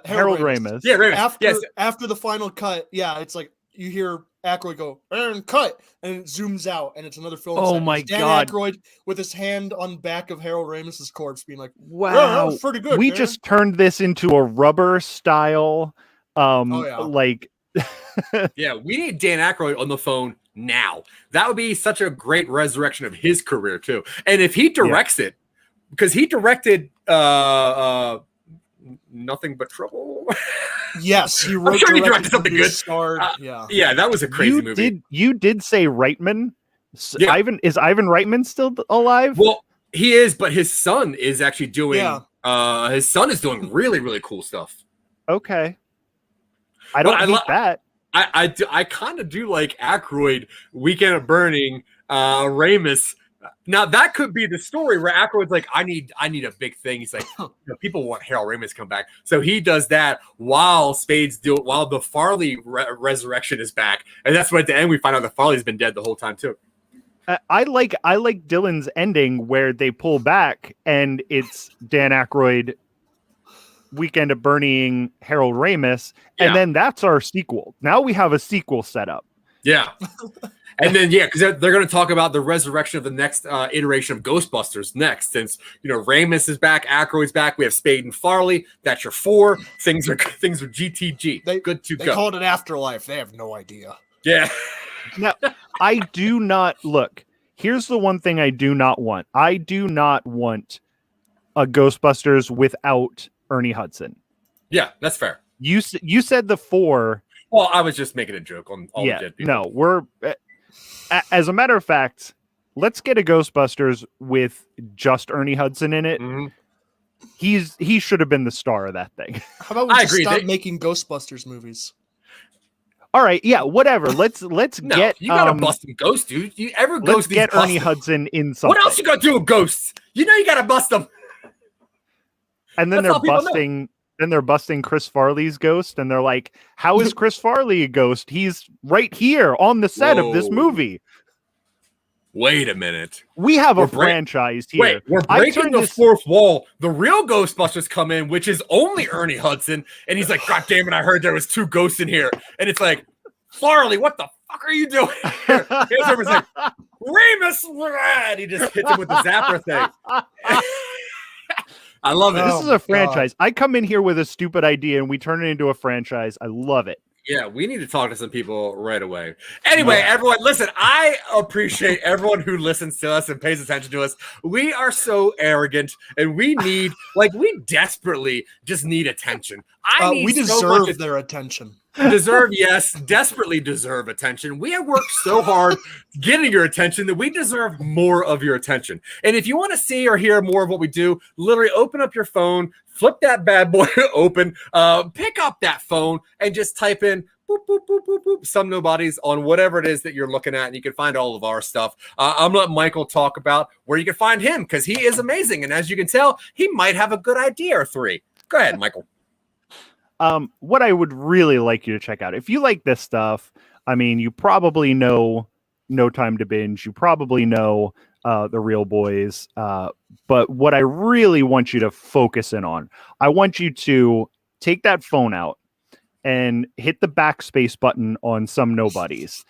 Harold Ramis. Yeah, Ramis. After the final cut, it's like you hear Aykroyd go and cut, and it zooms out, and it's another film. Oh my God! Aykroyd with his hand on the back of Harold Ramis's corpse, being like, "Wow, that was pretty good." We just turned this into a Rubber style. Like, yeah, we need Dan Aykroyd on the phone now. That would be such a great resurrection of his career too. And if he directs it, because he directed Nothing But Trouble. Yes, he wrote. I'm sure he directed something good. Yeah, that was a crazy movie. You did say Reitman. Yeah. Is Ivan Reitman still alive? Well, he is, but his son is actually doing. His son is doing really, really cool stuff. Okay, I don't hate that. I kind of do like Aykroyd, Weekend at Burning, Ramis. Now that could be the story where Aykroyd's like, I need a big thing. He's like, people want Harold Ramis to come back, so he does that while the Farley resurrection is back, and that's why at the end we find out that Farley's been dead the whole time too. I like Dylan's ending where they pull back and it's Dan Aykroyd, Weekend at Burning, Harold Ramis, and then that's our sequel. Now we have a sequel set up. Yeah. And then, because they're going to talk about the resurrection of the next iteration of Ghostbusters next. Since, Ramis is back, Aykroyd's back, we have Spade and Farley. That's your 4. Things are GTG. Good to go. They called it Afterlife. They have no idea. Yeah. Now, I do not... Look, here's the one thing I do not want. I do not want a Ghostbusters without Ernie Hudson. Yeah, that's fair. You said the 4... Well, I was just making a joke on all the dead people. No, we're... As a matter of fact, let's get a Ghostbusters with just Ernie Hudson in it. Mm-hmm. He should have been the star of that thing. How about we stop making Ghostbusters movies? All right, yeah, whatever. Let's get. You gotta bust some ghosts, dude. Let's get Ernie Hudson in something. What else you gotta do with ghosts? You gotta bust them. And then they're busting. Then they're busting Chris Farley's ghost, and they're like, "How is Chris Farley a ghost? He's right here on the set of this movie." Wait a minute. We have a franchise here. Wait, we're breaking the fourth wall. The real Ghostbusters come in, which is only Ernie Hudson, and he's like, "God damn it! I heard there was 2 ghosts in here," and it's like, Farley, what the fuck are you doing here? It's like, Ramis, and he just hits him with the zapper thing. I love it. This is a franchise. God. I come in here with a stupid idea and we turn it into a franchise. I love it. Yeah, we need to talk to some people right away. Anyway, everyone, listen, I appreciate everyone who listens to us and pays attention to us. We are so arrogant, and we desperately just need attention. We deserve their attention. Desperately deserve attention. We have worked so hard getting your attention that we deserve more of your attention. And if you want to see or hear more of what we do, literally open up your phone, flip that bad boy open, pick up that phone and just type in boop, boop, boop, boop, boop, Some Nobodies on whatever it is that you're looking at, and you can find all of our stuff. I'm going to let Michael talk about where you can find him, because he is amazing. And as you can tell, he might have a good idea or three. Go ahead, Michael. What I would really like you to check out, if you like this stuff, I mean, you probably know No Time to Binge. You probably know The Real Boys. But what I really want you to focus in on, I want you to take that phone out and hit the backspace button on Some Nobodies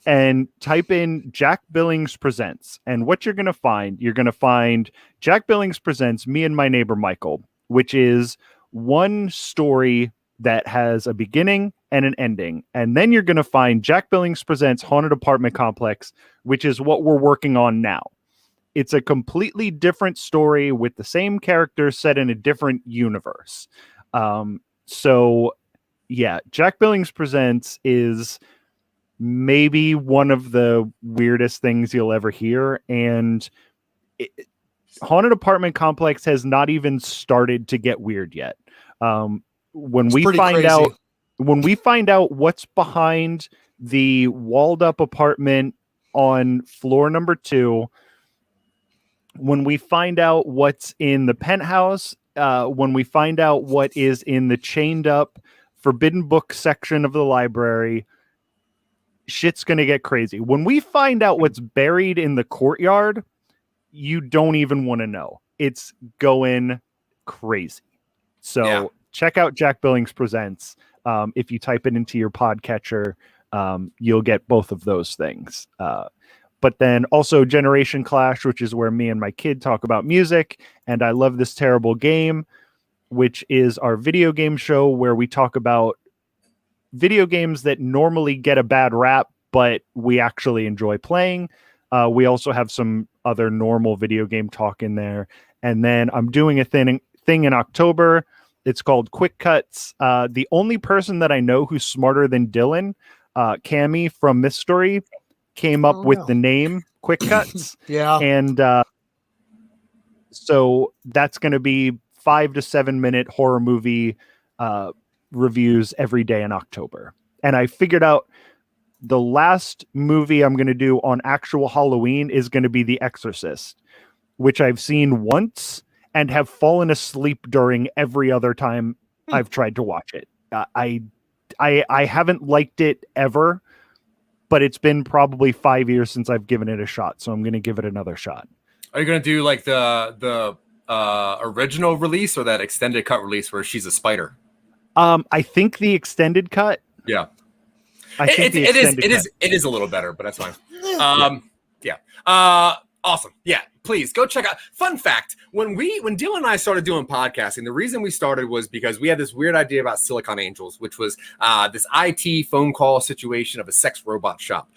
and type in Jack Billings Presents. And what you're going to find Jack Billings Presents Me and My Neighbor Michael, which is one story that has a beginning and an ending. And then you're going to find Jack Billings Presents Haunted Apartment Complex, which is what we're working on now. It's a completely different story with the same characters set in a different universe. So yeah, Jack Billings Presents is maybe one of the weirdest things you'll ever hear. And Haunted Apartment Complex has not even started to get weird yet. When we find out what's behind the walled up apartment on floor number 2, when we find out what's in the penthouse, when we find out what is in the chained up forbidden book section of the library, shit's gonna get crazy. When we find out what's buried in the courtyard, you don't even want to know. It's going crazy. So check out Jack Billings Presents. If you type it into your podcatcher, you'll get both of those things. But then also Generation Clash, which is where me and my kid talk about music, and I Love This Terrible Game, which is our video game show where we talk about video games that normally get a bad rap, but we actually enjoy playing. We also have some other normal video game talk in there. And then I'm doing a thing in October. It's called Quick Cuts. The only person that I know who's smarter than Dylan, Cammy from Myth Story, came up with the name Quick Cuts. Yeah. And so that's going to be 5 to 7 minute horror movie reviews every day in October. And I figured out the last movie I'm going to do on actual Halloween is going to be The Exorcist, which I've seen once and have fallen asleep during every other time I've tried to watch it. I haven't liked it ever, but it's been probably 5 years since I've given it a shot, so I'm going to give it another shot. Are you going to do like the original release or that extended cut release where she's a spider? I think the extended cut. Yeah. It is a little better, but that's fine. Awesome. Yeah, please go check out. Fun fact, when Dylan and I started doing podcasting, the reason we started was because we had this weird idea about Silicon Angels, which was this IT phone call situation of a sex robot shop.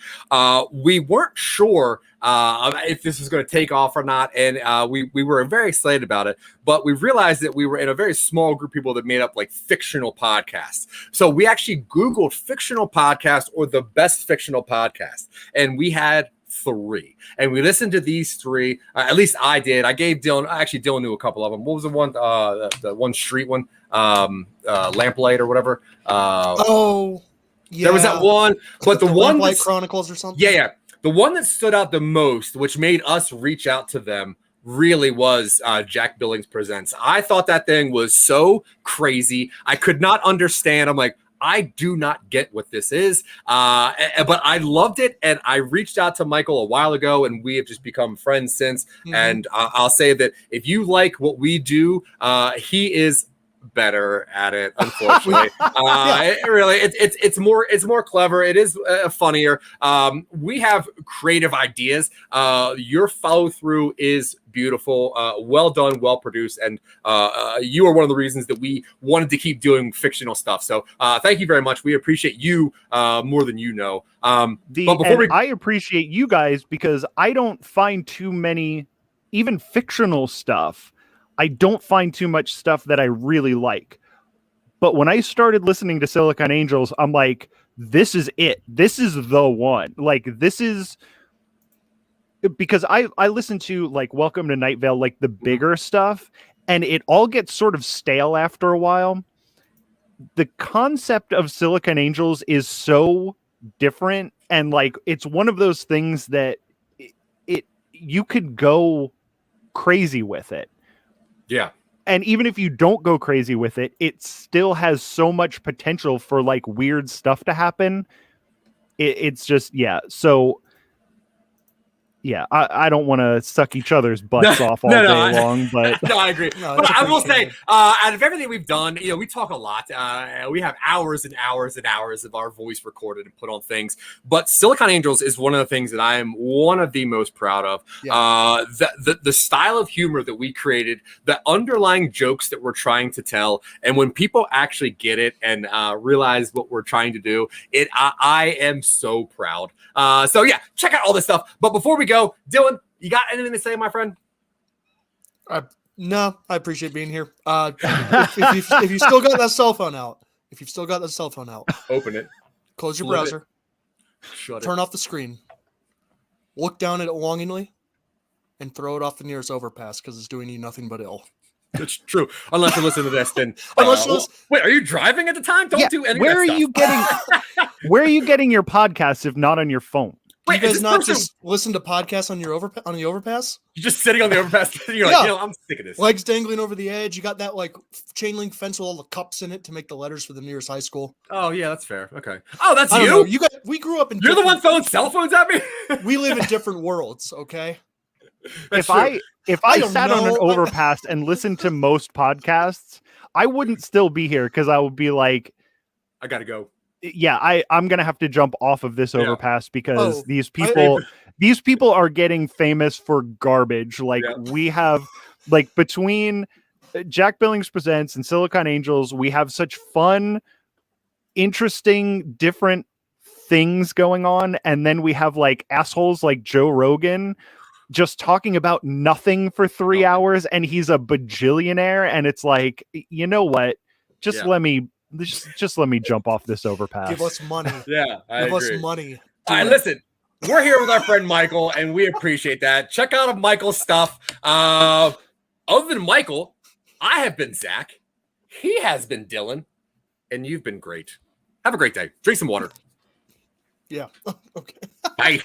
We weren't sure if this was going to take off or not, and we were very excited about it, but we realized that we were in a very small group of people that made up like fictional podcasts. So we actually Googled fictional podcast or the best fictional podcast, and we had 3, and we listened to these 3. At least I did. I gave Dylan. Actually, Dylan knew a couple of them. What was the one? The one street one, Lamplight or whatever. There was that one, but the one Lamplight Chronicles or something. Yeah. The one that stood out the most, which made us reach out to them, really was Jack Billings Presents. I thought that thing was so crazy. I could not understand. I'm like, I do not get what this is, but I loved it, and I reached out to Michael a while ago, and we have just become friends since. Mm-hmm. And I'll say that if you like what we do, he is better at it, unfortunately. It's more clever. It is funnier. We have creative ideas. Your follow through is beautiful, well done, well produced, and you are one of the reasons that we wanted to keep doing fictional stuff. So thank you very much. We appreciate you more than you know. But before I appreciate you guys, because I don't find too many, even fictional stuff. I don't find too much stuff that I really like. But when I started listening to Silicon Angels, I'm like, this is it. This is the one. Like, this is... Because I listen to, like, Welcome to Night Vale, like, the bigger stuff, and it all gets sort of stale after a while. The concept of Silicon Angels is so different, and, like, it's one of those things that you could go crazy with it. Yeah. And even if you don't go crazy with it, it still has so much potential for, like, weird stuff to happen. It's just, yeah. So, yeah, I don't want to suck each other's butts off all day long, but... No, I agree. But I will say, out of everything we've done, you know, we talk a lot. We have hours and hours and hours of our voice recorded and put on things. But Silicon Angels is one of the things that I am one of the most proud of. Yeah. The style of humor that we created, the underlying jokes that we're trying to tell, and when people actually get it and realize what we're trying to do, I am so proud. So yeah, check out all this stuff. But before we go, Dylan, you got anything to say, my friend? No, I appreciate being here. If you still got that cell phone out, open it. Close your browser. Shut Turn off the screen. Look down at it longingly, and throw it off the nearest overpass because it's doing you nothing but ill. It's true. Unless you listen to this, then. Wait, are you driving at the time? Don't do any of that stuff. Where are you getting your podcasts if not on your phone? Wait, you guys not just listen to podcasts on the overpass? You're just sitting on the overpass. You're like, I'm sick of this. Legs dangling over the edge. You got that like chain link fence with all the cups in it to make the letters for the nearest high school. Oh yeah, that's fair. Okay. Oh, that's you. Know. We grew up in. You're the one throwing cell phones at me. We live in different worlds. Okay. If I sat on an overpass and listened to most podcasts, I wouldn't still be here because I would be like, I gotta go. Yeah, I'm gonna have to jump off of this overpass because these people are getting famous for garbage. Like we have, like, between Jack Billings Presents and Silicon Angels, we have such fun, interesting, different things going on, and then we have like assholes like Joe Rogan just talking about nothing for 3 hours, and he's a bajillionaire, and it's like, you know what? Just let me jump off this overpass. Give us money. Yeah, Give us money. All right, listen. We're here with our friend Michael, and we appreciate that. Check out Michael's stuff. Other than Michael, I have been Zach. He has been Dylan, and you've been great. Have a great day. Drink some water. Yeah. Okay. Bye.